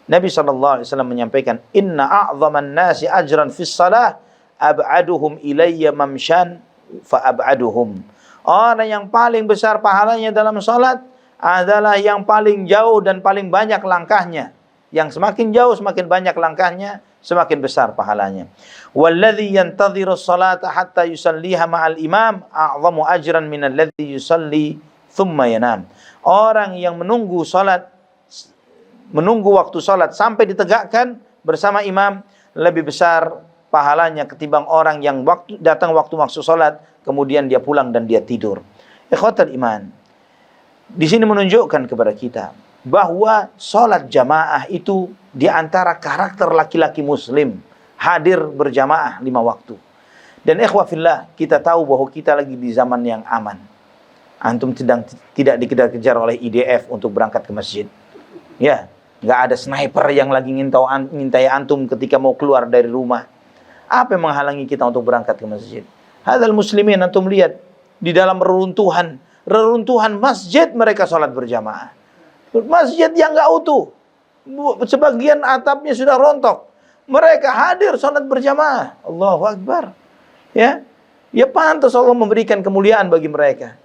Nabi sallallahu alaihi wasallam menyampaikan, inna a'dhaman nasi ajran fis salah ab'aduhum ilayya mamshan fa ab'aduhum. Orang yang paling besar pahalanya dalam salat adalah yang paling jauh dan paling banyak langkahnya. Yang semakin jauh, semakin banyak langkahnya, semakin besar pahalanya. Walladzi yantadhiru as-salata hatta yusalliha ma'al imam a'zamu ajran min alladzi yusalli thumma yanam. Orang yang menunggu salat, menunggu waktu salat sampai ditegakkan bersama imam, lebih besar pahalanya ketimbang orang yang datang waktu maksud salat kemudian dia pulang dan dia tidur. Ikhwatal iman, di sini menunjukkan kepada kita bahwa sholat jamaah itu di antara karakter laki-laki muslim, hadir berjamaah 5 waktu. Dan ikhwah fillah, kita tahu bahwa kita lagi di zaman yang aman. Antum sedang tidak dikejar-kejar oleh IDF untuk berangkat ke masjid. Ya, nggak ada sniper yang lagi ngintai antum ketika mau keluar dari rumah. Apa yang menghalangi kita untuk berangkat ke masjid? Hadzal muslimin, antum lihat di dalam reruntuhan masjid mereka sholat berjamaah. Masjid yang nggak utuh, sebagian atapnya sudah rontok, mereka hadir sholat berjamaah. Allahu Akbar. Ya pantas Allah memberikan kemuliaan bagi mereka.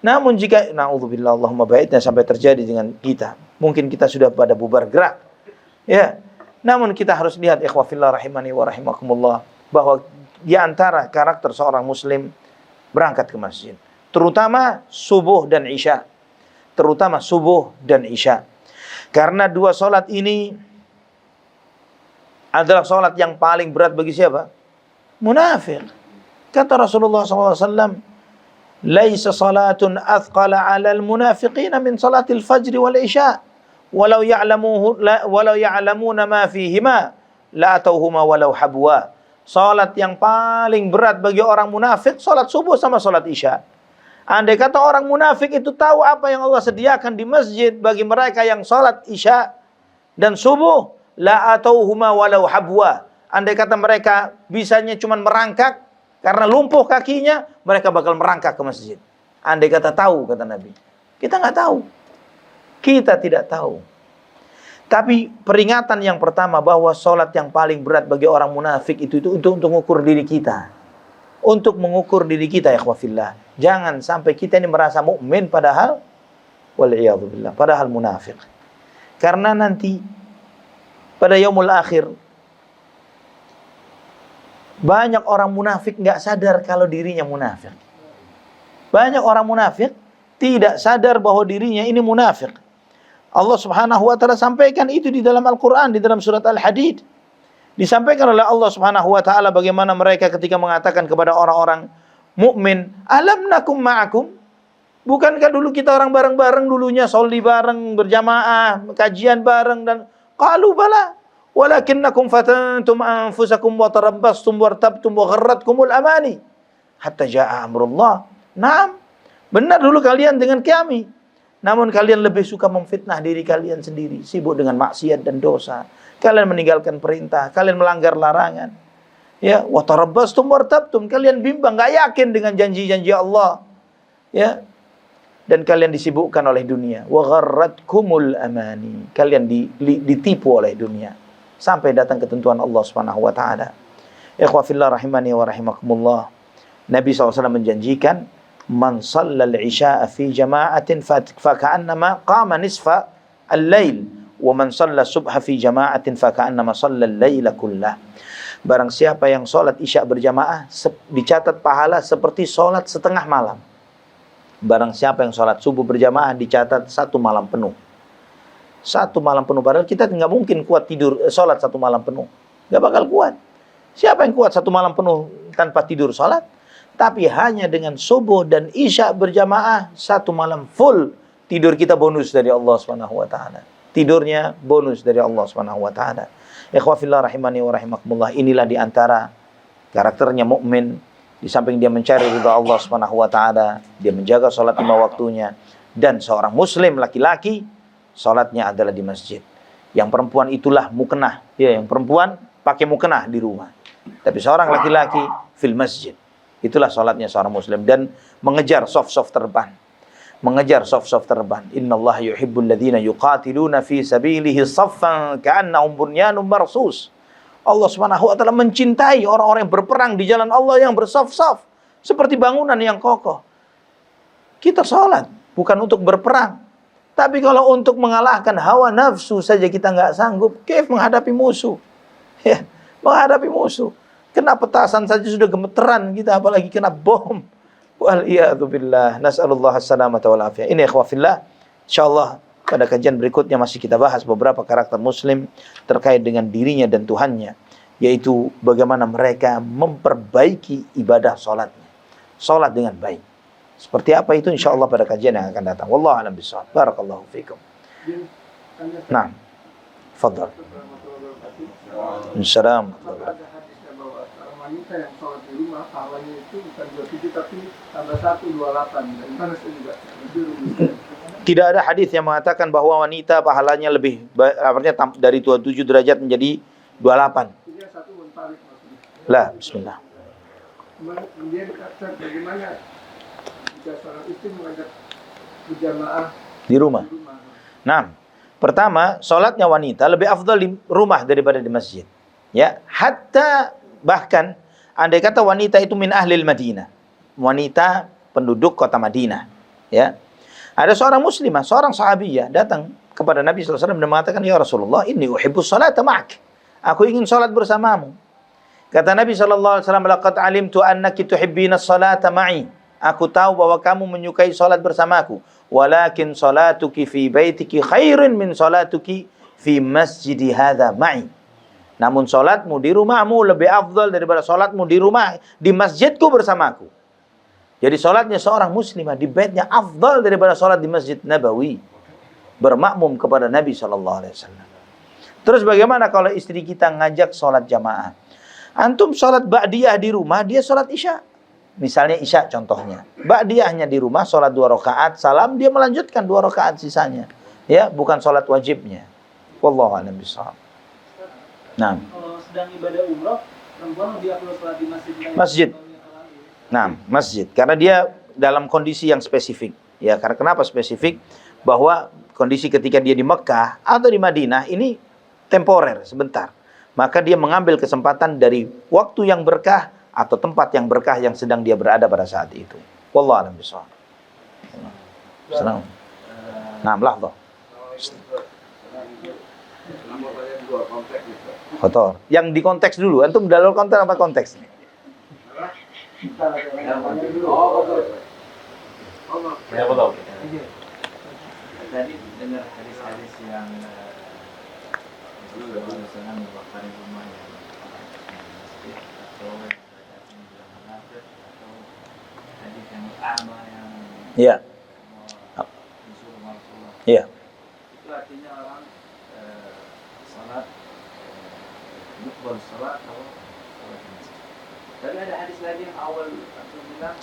Namun jika na'udzubillah, Allahumma baidna, sampai terjadi dengan kita, mungkin kita sudah pada bubar gerak. Ya, namun kita harus lihat ikhwah fillah rahimani wa rahimakumullah, bahwa di antara karakter seorang muslim berangkat ke masjid, terutama subuh dan isya. Terutama subuh dan isya. Karena 2 solat ini adalah solat yang paling berat bagi siapa? Munafik. Kata Rasulullah SAW, laisa salatun athqala 'alal munafiqina min salatil fajr wal isya, walau ya'lamuna ma fihima la atauhuma walau habwa. Salat yang paling berat bagi orang munafik salat subuh sama salat isya. Andai kata orang munafik itu tahu apa yang Allah sediakan di masjid bagi mereka yang salat isya dan subuh, la atauhuma walau habwa. Andai kata mereka bisanya cuma merangkak karena lumpuh kakinya, mereka bakal merangkak ke masjid. Andai kata tahu, kata Nabi. Kita nggak tahu. Kita tidak tahu. Tapi peringatan yang pertama bahwa salat yang paling berat bagi orang munafik itu untuk mengukur diri kita. untuk mengukur diri kita, ya ikhwafillah. Jangan sampai kita ini merasa mukmin padahal wal'iyadzubillah, padahal munafik. Karena nanti pada yaumul akhir banyak orang munafik nggak sadar kalau dirinya munafik. Banyak orang munafik tidak sadar bahwa dirinya ini munafik. Allah Subhanahu wa taala sampaikan itu di dalam Al-Qur'an, di dalam surat Al-Hadid. Disampaikan oleh Allah Subhanahu wa taala bagaimana mereka ketika mengatakan kepada orang-orang mukmin, "Alam nakum ma'akum?" Bukankah dulu kita orang bareng-bareng dulunya, sholli bareng, berjamaah, kajian bareng, dan qalu bala walakinnakum fatantum anfusakum wa tarabbastum wartabtum wa gharratkumul amani hatta jaa amrullah. Naam, benar dulu kalian dengan kami, namun kalian lebih suka memfitnah diri kalian sendiri, sibuk dengan maksiat dan dosa. Kalian meninggalkan perintah, kalian melanggar larangan. Ya, wa tarabbastum wartabtum, kalian bimbang, enggak yakin dengan janji-janji Allah. Ya. Dan kalian disibukkan oleh dunia. Wa gharratkumul amani. Kalian ditipu oleh dunia sampai datang ketentuan Allah Subhanahu wa taala. Ikhwa fillah rahimani wa rahimakumullah. Nabi SAW menjanjikan, man shallal isya'a fi jama'atin fa ka'annama qama nisfa al-lail wa man shalla subha fi jama'atin fa ka'annama shalla al-laila kullah. Barang siapa yang salat isya berjamaah dicatat pahala seperti salat setengah malam. Barang siapa yang sholat subuh berjamaah dicatat satu malam penuh. Satu malam penuh. Padahal kita nggak mungkin kuat tidur sholat satu malam penuh. Nggak bakal kuat. Siapa yang kuat satu malam penuh tanpa tidur sholat? Tapi hanya dengan subuh dan isya berjamaah satu malam full, tidur kita bonus dari Allah Subhanahu wa taala. Tidurnya bonus dari Allah Subhanahu wa taala. Ikhwa fillah rahimani wa rahimakumullah. Inilah di antara karakternya mukmin. Di samping dia mencari ridha Allah Subhanahu wa taala, dia menjaga salat 5 waktunya, dan seorang muslim laki-laki salatnya adalah di masjid. Yang perempuan itulah muknah, ya, yang perempuan pakai muknah di rumah. Tapi seorang laki-laki fil masjid. Itulah salatnya seorang muslim, dan mengejar saf-saf terban. Mengejar saf-saf terban. Innallaha yuhibbul ladzina yuqatiluna fi sabilihi saffan ka'annahum bunyanun marsus. Allah Subhanahu wa taala mencintai orang-orang yang berperang di jalan Allah yang bersaf-saf seperti bangunan yang kokoh. Kita salat bukan untuk berperang, tapi kalau untuk mengalahkan hawa nafsu saja kita nggak sanggup, kaif menghadapi musuh? Ya, menghadapi musuh. Kena petasan saja sudah gemeteran kita, apalagi kena bom. Wal iyadu billah. Nas'alullah as-salamata wal afiyah. Ini ikhwah fillah. Insyaallah pada kajian berikutnya masih kita bahas beberapa karakter muslim terkait dengan dirinya dan Tuhannya, yaitu bagaimana mereka memperbaiki ibadah sholatnya, sholat dengan baik. Seperti apa itu insyaallah pada kajian yang akan datang. Wallahu a'lam bishawab. Barakallahu fikum. Nah, fadhal. Assalamualaikum. Wanita yang sholat di rumah pahalanya itu bukan 27 tapi tambah 1 28. Dan mana juga tidak ada hadis yang mengatakan bahwa wanita pahalanya lebih, artinya dari 27 derajat menjadi 28. Jadi satu munfarid maksudnya. Lah, bismillah. Kemudian bagaimana jika seorang istri mengajak berjamaah di rumah? Nah, pertama, sholatnya wanita lebih afdal di rumah daripada di masjid. Ya, hatta bahkan andai kata wanita itu min ahlil Madinah, wanita penduduk kota Madinah, ya. Ada seorang muslimah, seorang sahabiyah datang kepada Nabi SAW dan mengatakan, ya Rasulullah, inni uhibbus salata ma'ak. Aku ingin salat bersamamu. Kata Nabi SAW, laqad alimtu annaki tuhibbina salata ma'i. Aku tahu bahwa kamu menyukai salat bersamaku. Walakin salatuki fi baitiki khairin min salatuki fi masjidi hadha ma'i. Namun salatmu di rumahmu lebih afdal daripada salatmu di rumah, di masjidku bersamaku. Jadi salatnya seorang muslimah di baitnya afdal daripada salat di Masjid Nabawi, bermakmum kepada Nabi SAW. Terus bagaimana kalau istri kita ngajak salat jamaah? Antum salat ba'diyah di rumah, dia salat isya. Misalnya isya contohnya. Ba'diyahnya di rumah salat 2 rakaat, salam, dia melanjutkan 2 rakaat sisanya. Ya, bukan salat wajibnya. Wallahu a'lam bishawab. Nah. Kalau sedang ibadah umrah, perempuan dia perlu salat di masjid. Nah, masjid. Karena dia dalam kondisi yang spesifik. Ya, karena kenapa spesifik? Bahwa kondisi ketika dia di Mekah atau di Madinah ini temporer, sebentar. Maka dia mengambil kesempatan dari waktu yang berkah atau tempat yang berkah yang sedang dia berada pada saat itu. Wallahu a'lam bishawab. Assalamualaikum. Nah, lahzah. Kotor. Yang di konteks dulu. Antum dalil konteks apa konteks? Ya, betul. Tadi dengar hadis-hadis yang Rasulullah membakar rumah yang atau munafik atau hadis yang ama yang Iya. disuruh Rasulullah. Iya. Itu artinya orang salat mukbal salat atau salat masjid. Tapi ada hadis lagi yang awal Rasul bilang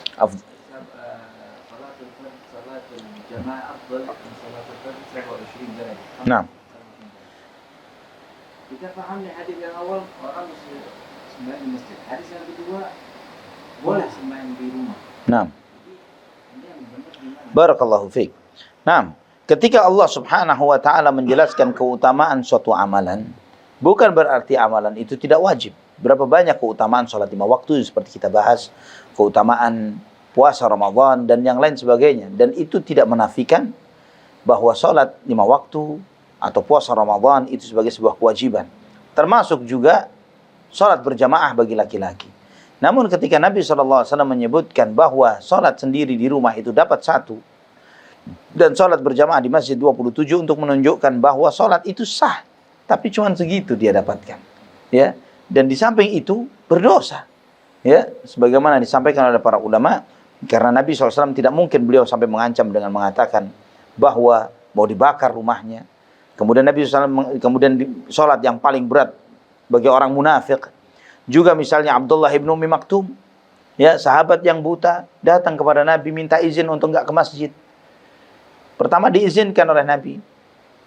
salatul jamaah afdal min salatul fardh 27 derajat. Nah. Kita paham nih hadis yang awal orang mesti sembahyang di masjid. Hadis yang kedua boleh sembahyang di rumah. Nah. Ini yang benar gimana? Barakallahu fiik. Nah, ketika Allah Subhanahu wa taala menjelaskan keutamaan suatu amalan, bukan berarti amalan itu tidak wajib. Berapa banyak keutamaan salat 5 waktu seperti kita bahas, keutamaan puasa Ramadan dan yang lain sebagainya, dan itu tidak menafikan bahwa salat 5 waktu atau puasa Ramadan itu sebagai sebuah kewajiban. Termasuk juga salat berjamaah bagi laki-laki. Namun ketika Nabi SAW menyebutkan bahwa salat sendiri di rumah itu dapat 1 dan salat berjamaah di masjid 27 untuk menunjukkan bahwa salat itu sah, tapi cuma segitu dia dapatkan. Ya, dan di samping itu berdosa. Ya, sebagaimana disampaikan oleh para ulama, karena Nabi SAW tidak mungkin beliau sampai mengancam dengan mengatakan bahwa mau dibakar rumahnya. Kemudian Nabi SAW sholat yang paling berat bagi orang munafik. Juga misalnya Abdullah ibn Ummi Maktum, ya, sahabat yang buta, datang kepada Nabi minta izin untuk enggak ke masjid. Pertama diizinkan oleh Nabi.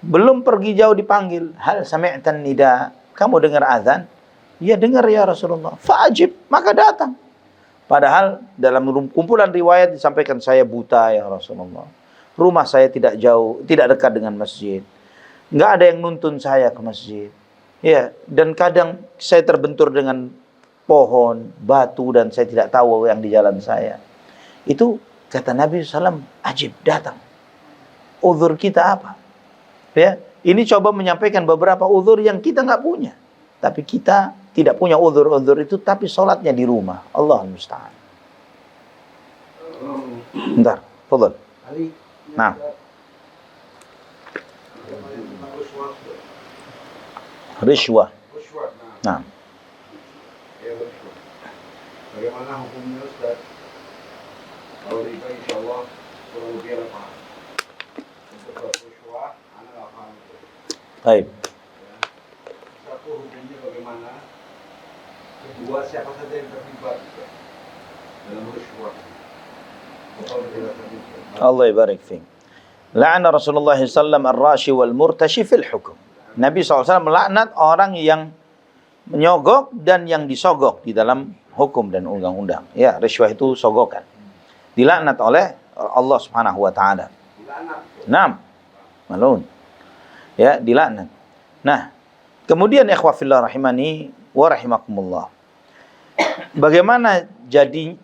Belum pergi jauh dipanggil, hal sami'tan nida, kamu dengar azan? Ya dengar ya Rasulullah. Fa'ajib, maka datang. Padahal dalam kumpulan riwayat disampaikan saya buta ya Rasulullah. Rumah saya tidak jauh, tidak dekat dengan masjid. Nggak ada yang nuntun saya ke masjid. Ya, dan kadang saya terbentur dengan pohon, batu, dan saya tidak tahu yang di jalan saya. Itu kata Nabi SAW, ajib, datang. Uzur kita apa? Ya, ini coba menyampaikan beberapa uzur yang kita nggak punya. Tapi kita tidak punya uzur-uzur itu, tapi sholatnya di rumah. Allah musta'an. Bentar, fadhal. Nah. Rishwah. Nah. Bagaimana hukumnya Ustaz? Kalau riba insyaallah kurang lebih ada paham. Untuk rishwah, anak nggak paham itu. Baik. Satu hukumnya bagaimana? Kedua, siapa saja yang terlibat dalam rishwah? Allah ibarik fiik. La'ana Rasulullah SAW ar-rashi wal murtashi fil hukum. Nabi SAW melaknat orang yang menyogok dan yang disogok di dalam hukum dan undang-undang. Ya, rishwah itu sogokan. Dilaknat oleh Allah Subhanahu wa taala. Naam. Malun. Ya, dilaknat. Nah, kemudian ikhwah fillah rahimani wa rahimakumullah. Bagaimana jadi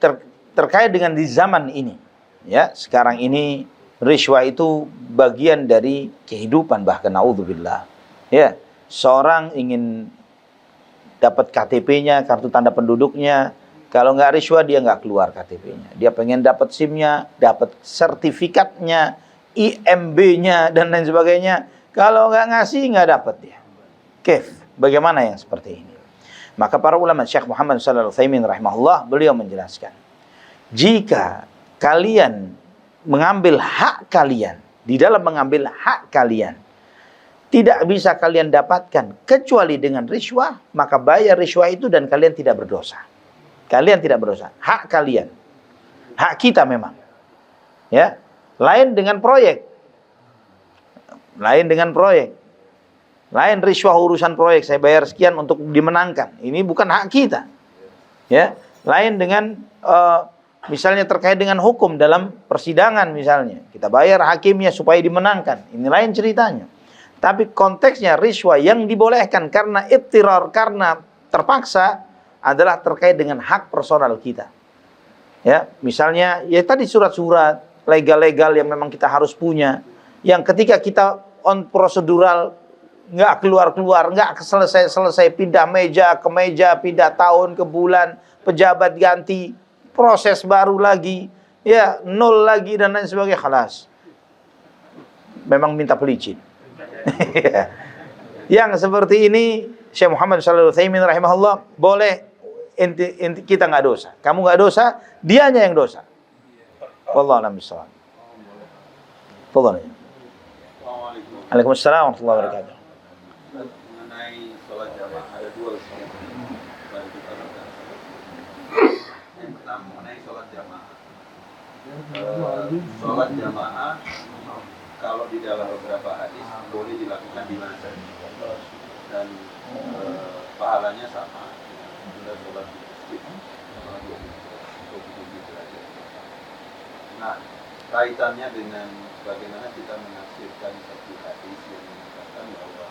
terkait dengan di zaman ini? Ya, sekarang ini rishwah itu bagian dari kehidupan, bahkan naudzubillah. Ya, seorang ingin dapat KTP-nya, kartu tanda penduduknya. Kalau nggak rishwah dia nggak keluar KTP-nya. Dia pengen dapat SIM-nya, dapat sertifikatnya, IMB-nya dan lain sebagainya. Kalau nggak ngasih nggak dapat dia. Kef, bagaimana yang seperti ini? Maka para ulama, Syekh Muhammad Shallallahu Alaihi Wasallam rahimahullah, beliau menjelaskan, jika kalian mengambil hak kalian, di dalam mengambil hak kalian, tidak bisa kalian dapatkan kecuali dengan rishwah, maka bayar rishwah itu dan kalian tidak berdosa. Kalian tidak berdosa. Hak kalian. Hak kita memang. Ya. Lain dengan proyek. Lain dengan proyek. Lain rishwah urusan proyek. Saya bayar sekian untuk dimenangkan. Ini bukan hak kita. Ya. Lain dengan misalnya terkait dengan hukum dalam persidangan misalnya. Kita bayar hakimnya supaya dimenangkan. Ini lain ceritanya. Tapi konteksnya rishwah yang dibolehkan karena ittirar, karena terpaksa, adalah terkait dengan hak personal kita. Ya, misalnya ya tadi surat-surat legal-legal yang memang kita harus punya, yang ketika kita on prosedural nggak keluar-keluar, nggak selesai-selesai, pindah meja ke meja, pindah tahun ke bulan, pejabat ganti, proses baru lagi, ya nol lagi dan lain sebagainya, khalas. Memang minta pelicin. Yang seperti ini Syekh Muhammad Shalih Al-Utsaimin rahimahullah, boleh kita nggak dosa, kamu nggak dosa, dianya yang dosa. Wallahu a'lam bishawab. Tafadhal. Waalaikumsalam warahmatullahi wabarakatuh. Mengenai sholat jamaah ada dua yang pertama mengenai sholat jamaah. Sholat jamaah kalau di dalam beberapa hadis boleh dilakukan di mana saja dan pahalanya sama dengan sholat di masjid. Nah, kaitannya dengan bagaimana kita menafsirkan satu hadis yang mengatakan bahwa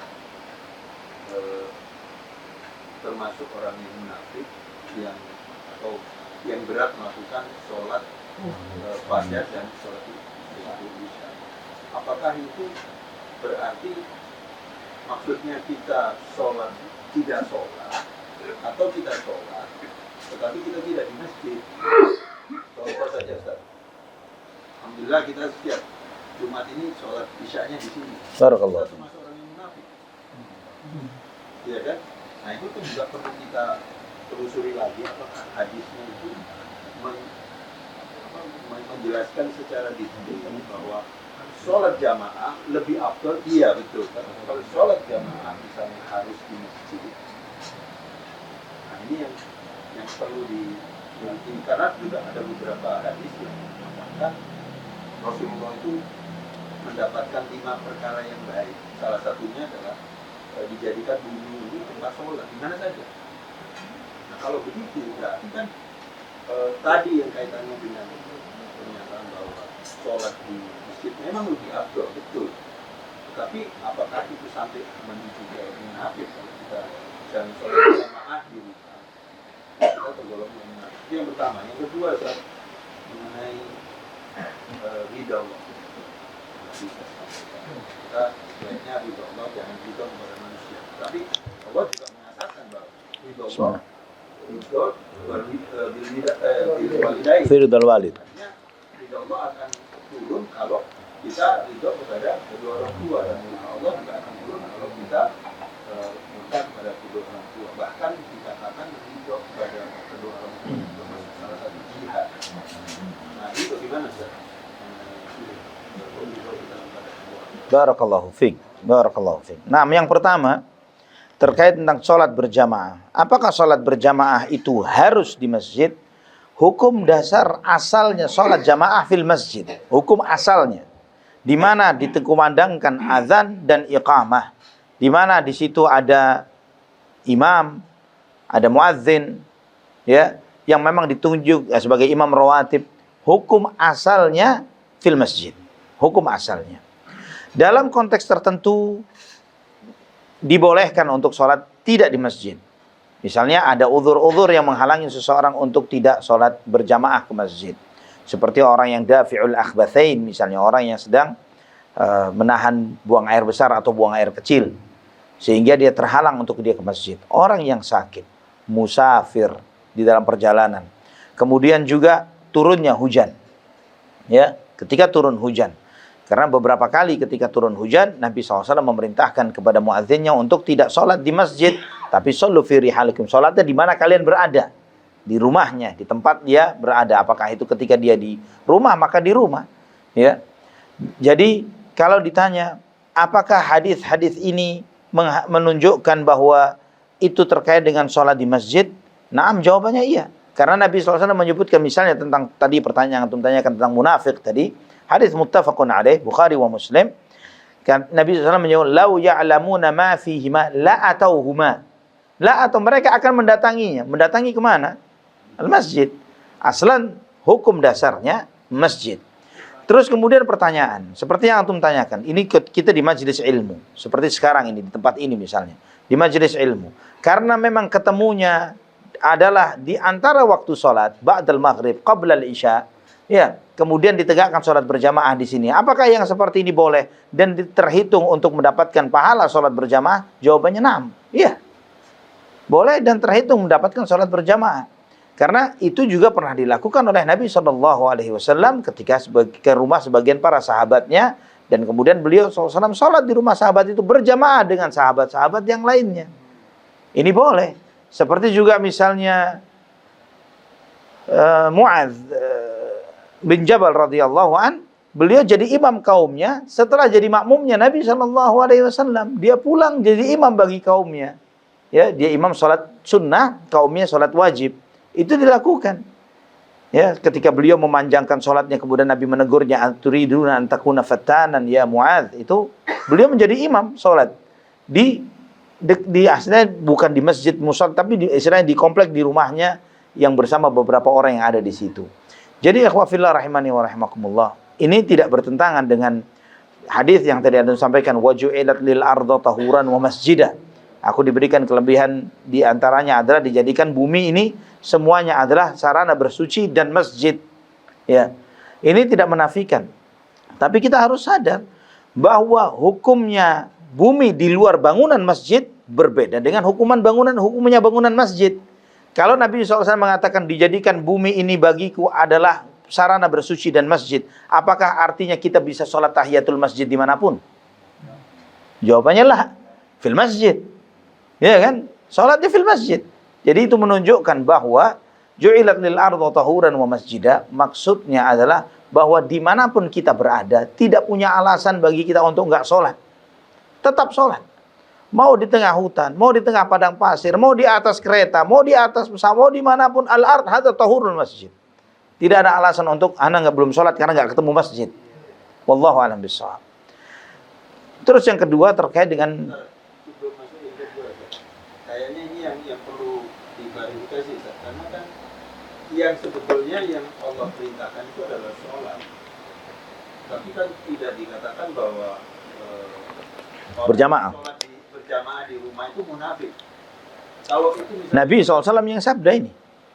termasuk orang yang munafik yang atau yang berat melakukan sholat fajar dan sholat isya. Apakah itu berarti maksudnya kita sholat tidak sholat atau kita sholat tetapi kita tidak di masjid? Contoh saja Ustaz. Alhamdulillah kita setiap Jumat ini sholat isyanya di sini. Barakallah. Kita termasuk orang yang munafik. Iya kan? Nah itu pun juga perlu kita telusuri lagi apakah hadisnya itu menjelaskan secara detail bahwa sholat jamaah lebih afdal. Iya betul kan? Kalau sholat jamaah misalnya harus di masjid. Nah ini yang perlu diingatkan karena juga ada beberapa hadis yang mengatakan Rasulullah itu mendapatkan 5 perkara yang baik. Salah satunya adalah dijadikan bumi ini tempat sholat di mana saja. Nah kalau begitu berarti kan tadi yang kaitannya dengan pernyataan bahwa sholat di masjid memang lebih afdal, betul. Tetapi apakah itu sampai menuju ke munafik kalau kita misalnya sholat jamaah di rumah? Kita tergolong munafik. Itu yang pertama. Yang kedua Ustaz, mengenai ridha Allah. Kita sebaiknya ridha Allah, jangan ridha kepada manusia. Tapi Allah juga mengatakan bahwa ridha Allah Firdal walid. artinya ridha Allah akan turun kalau kita ridha kepada kedua orang tua, dan Allah juga akan turun kalau kita murka kepada kedua orang tua. Bahkan dikatakan ridha kepada kedua orang tua termasuk salah satu jihad. Nah ini bagaimana Ustaz? Barakallahu fiik. Barakallahu fiik. Nah, yang pertama terkait tentang sholat berjamaah. Apakah sholat berjamaah itu harus di masjid? Hukum dasar asalnya sholat jamaah fil masjid. Hukum asalnya, di mana dikumandangkan azan dan iqamah, di mana di situ ada imam, ada muadzin, ya, yang memang ditunjuk sebagai imam rawatib. Hukum asalnya fil masjid. Hukum asalnya. Dalam konteks tertentu dibolehkan untuk sholat tidak di masjid. Misalnya ada uzur-uzur yang menghalangi seseorang untuk tidak sholat berjamaah ke masjid. Seperti orang yang dafi'ul akhbathain, misalnya orang yang sedang menahan buang air besar atau buang air kecil, sehingga dia terhalang untuk dia ke masjid. Orang yang sakit, musafir di dalam perjalanan. Kemudian juga turunnya hujan. Ya, ketika turun hujan. Karena beberapa kali ketika turun hujan, Nabi SAW memerintahkan kepada muadzinnya untuk tidak sholat di masjid, tapi shollu fi rihalikum, sholatnya di mana kalian berada, di rumahnya, di tempat dia berada. Apakah itu ketika dia di rumah, maka di rumah. Ya, jadi kalau ditanya, apakah hadis-hadis ini menunjukkan bahwa itu terkait dengan sholat di masjid? Naam, jawabannya iya. Karena Nabi SAW menyebutkan misalnya tentang tadi pertanyaan yang tanyakan tentang munafik tadi. Hadis muttafaqun alaih, Bukhari wa Muslim. Kan Nabi SAW menyebut, "Lau ya'lamuna ma fihima la atauhuma." La atau mereka akan mendatanginya. Mendatangi kemana? Al-masjid. Aslan hukum dasarnya masjid. Terus kemudian pertanyaan, seperti yang antum tanyakan. Ini kita di majelis ilmu. Seperti sekarang ini, di tempat ini misalnya. Di majelis ilmu. Karena memang ketemunya adalah di antara waktu sholat ba'dal maghrib qabla al-isya, ya, kemudian ditegakkan sholat berjamaah di sini. Apakah yang seperti ini boleh dan terhitung untuk mendapatkan pahala sholat berjamaah? Jawabannya na'am. Iya. Boleh dan terhitung mendapatkan sholat berjamaah. Karena itu juga pernah dilakukan oleh Nabi SAW ketika ke rumah sebagian para sahabatnya, dan kemudian beliau SAW sholat di rumah sahabat itu berjamaah dengan sahabat-sahabat yang lainnya. Ini boleh. Seperti juga misalnya Mu'adz bin Jabal radhiyallahu an, beliau jadi imam kaumnya setelah jadi makmumnya Nabi SAW. Dia pulang jadi imam bagi kaumnya. Ya, dia imam sholat sunnah, kaumnya sholat wajib. Itu dilakukan. Ya, ketika beliau memanjangkan sholatnya, kemudian Nabi menegurnya, "Turiduna an takuna fattanan ya Mu'adz." Itu beliau menjadi imam sholat di aslinya bukan di masjid musal, tapi istilahnya di komplek di rumahnya yang bersama beberapa orang yang ada di situ. Jadi ikhwah fillah rahimani wa rahimakumullah, ini tidak bertentangan dengan hadis yang tadi Anda sampaikan, waju'ilat lil arda tahuran wa masjidah. Aku diberikan kelebihan, di antaranya adalah dijadikan bumi ini semuanya adalah sarana bersuci dan masjid. Ya. Ini tidak menafikan. Tapi kita harus sadar bahwa hukumnya bumi di luar bangunan masjid berbeda dengan hukumnya bangunan masjid. Kalau Nabi SAW mengatakan dijadikan bumi ini bagiku adalah sarana bersuci dan masjid, apakah artinya kita bisa sholat tahiyatul masjid dimanapun? Jawabannya lah, fil masjid. Ya kan? Sholatnya fil masjid. Jadi itu menunjukkan bahwa ju'ilat lil ardu tahuran wa masjidah, maksudnya adalah bahwa dimanapun kita berada, tidak punya alasan bagi kita untuk enggak sholat. Tetap sholat. Mau di tengah hutan, mau di tengah padang pasir, mau di atas kereta, mau di atas pesawat, mau dimanapun, al-ard hadza tahurul masjid. Tidak ada alasan untuk anak belum sholat karena enggak ketemu masjid. Wallahu a'lam bishawab. Terus yang kedua terkait dengan kayaknya ini yang perlu diklarifikasi, karena kan yang sebetulnya yang Allah perintahkan itu adalah sholat, tapi kan tidak dikatakan bahwa berjamaah. Sholat berjamaah di rumah itu munafik. Kalau itu misalnya, Nabi SAW yang sabda ini,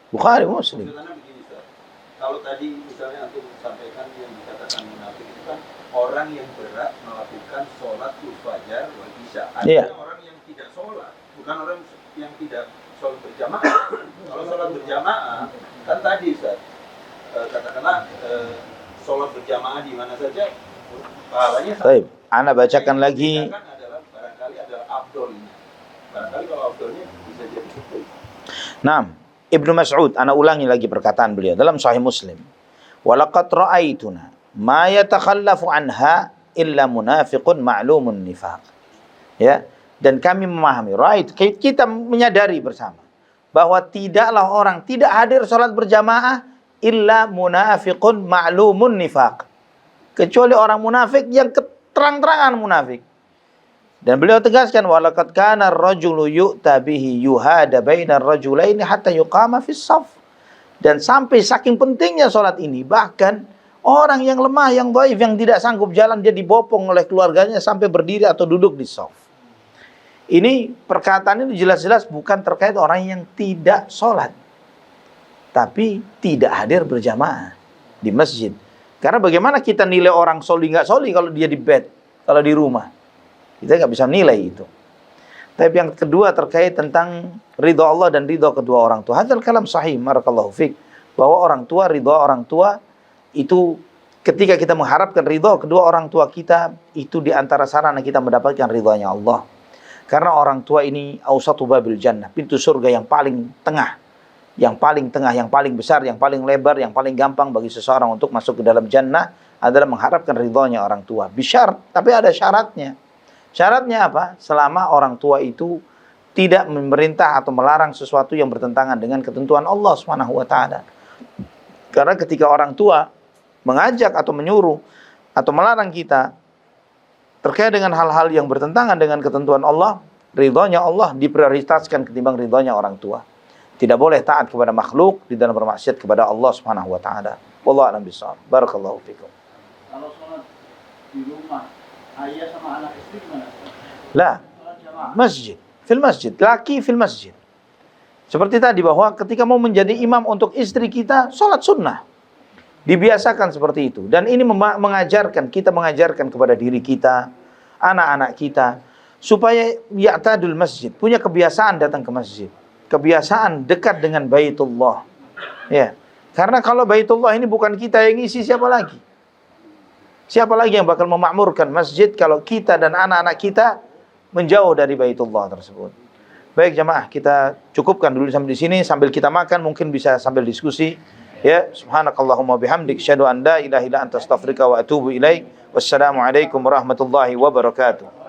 Bukhari Muslim. maksudnya begini, Ustaz. Kalau tadi misalnya untuk sampaikan yang dikatakan munafik itu kan orang yang berat melakukan sholat fajar wal isya. Artinya orang yang tidak sholat, bukan orang yang tidak sholat berjamaah. Kalau sholat berjamaah kan tadi Ustaz, katakanlah sholat berjamaah di mana saja pahalanya sama. Baik, Ana bacakan lagi. Barangkali adalah afdolnya. Barangkali kalau afdolnya bisa jadi. Nah, Ibnu Mas'ud, ana ulangi lagi perkataan beliau dalam Sahih Muslim. Walaqad ra'aituna ma yatakhallafu anha illa munafiqun ma'lumun nifaq. Ya, dan kami memahami, kita menyadari bersama bahwa tidaklah orang tidak hadir salat berjamaah illa munafiqun ma'lumun nifaq. Kecuali orang munafik yang terang-terangan munafik. Dan beliau tegaskan, walaqad kana ar-rajulu yu'ta bihi yuhada bainar rajulaini hatta yuqama fis shaf. Dan sampai saking pentingnya salat ini, bahkan orang yang lemah, yang dhaif, yang tidak sanggup jalan, dia dibopong oleh keluarganya sampai berdiri atau duduk di shaf. Ini perkataan ini jelas-jelas bukan terkait orang yang tidak sholat, tapi tidak hadir berjamaah di masjid. Karena bagaimana kita nilai orang soli nggak soli kalau dia di bed, kalau di rumah? Kita nggak bisa nilai itu. Tapi yang kedua terkait tentang ridha Allah dan ridha kedua orang tua. Hadzal kalam sahih, barakallahu fik. Bahwa orang tua, ridha orang tua itu ketika kita mengharapkan ridha kedua orang tua kita, itu di antara sarana kita mendapatkan ridhanya Allah. Karena orang tua ini ausatu babil jannah, pintu surga yang paling tengah, yang paling besar, yang paling lebar, yang paling gampang bagi seseorang untuk masuk ke dalam jannah adalah mengharapkan ridhonya orang tua. Bisyar, tapi ada syaratnya. Syaratnya apa? Selama orang tua itu tidak memerintah atau melarang sesuatu yang bertentangan dengan ketentuan Allah Subhanahu wa taala. Karena ketika orang tua mengajak atau menyuruh atau melarang kita terkait dengan hal-hal yang bertentangan dengan ketentuan Allah, ridhonya Allah diprioritaskan ketimbang ridhonya orang tua. Tidak boleh taat kepada makhluk di dalam bermaksiat kepada Allah Subhanahu wa taala. Wallahu a'lam bishawab. Barakallahu fikum. Kalau sholat di rumah, ayah sama anak istri gimana? La, Sholat jamaah. masjid, fil masjid, laki fil masjid. Seperti tadi bahwa ketika mau menjadi imam untuk istri kita, sholat sunnah. Dibiasakan seperti itu. Dan ini kita mengajarkan kepada diri kita, anak-anak kita, supaya ya'tadul masjid, punya kebiasaan datang ke masjid. Kebiasaan dekat dengan Baitullah. Ya. Karena kalau Baitullah ini bukan kita yang isi, siapa lagi? Siapa lagi yang bakal memakmurkan masjid kalau kita dan anak-anak kita menjauh dari Baitullah tersebut? Baik jamaah, kita cukupkan dulu sampai di sini. Sambil kita makan mungkin bisa sambil diskusi. Ya, subhanakallahumma bihamdik, asyhadu an la ilaha illa anta, astaghfiruka wa atubu ilaik. Wassalamualaikum warahmatullahi wabarakatuh.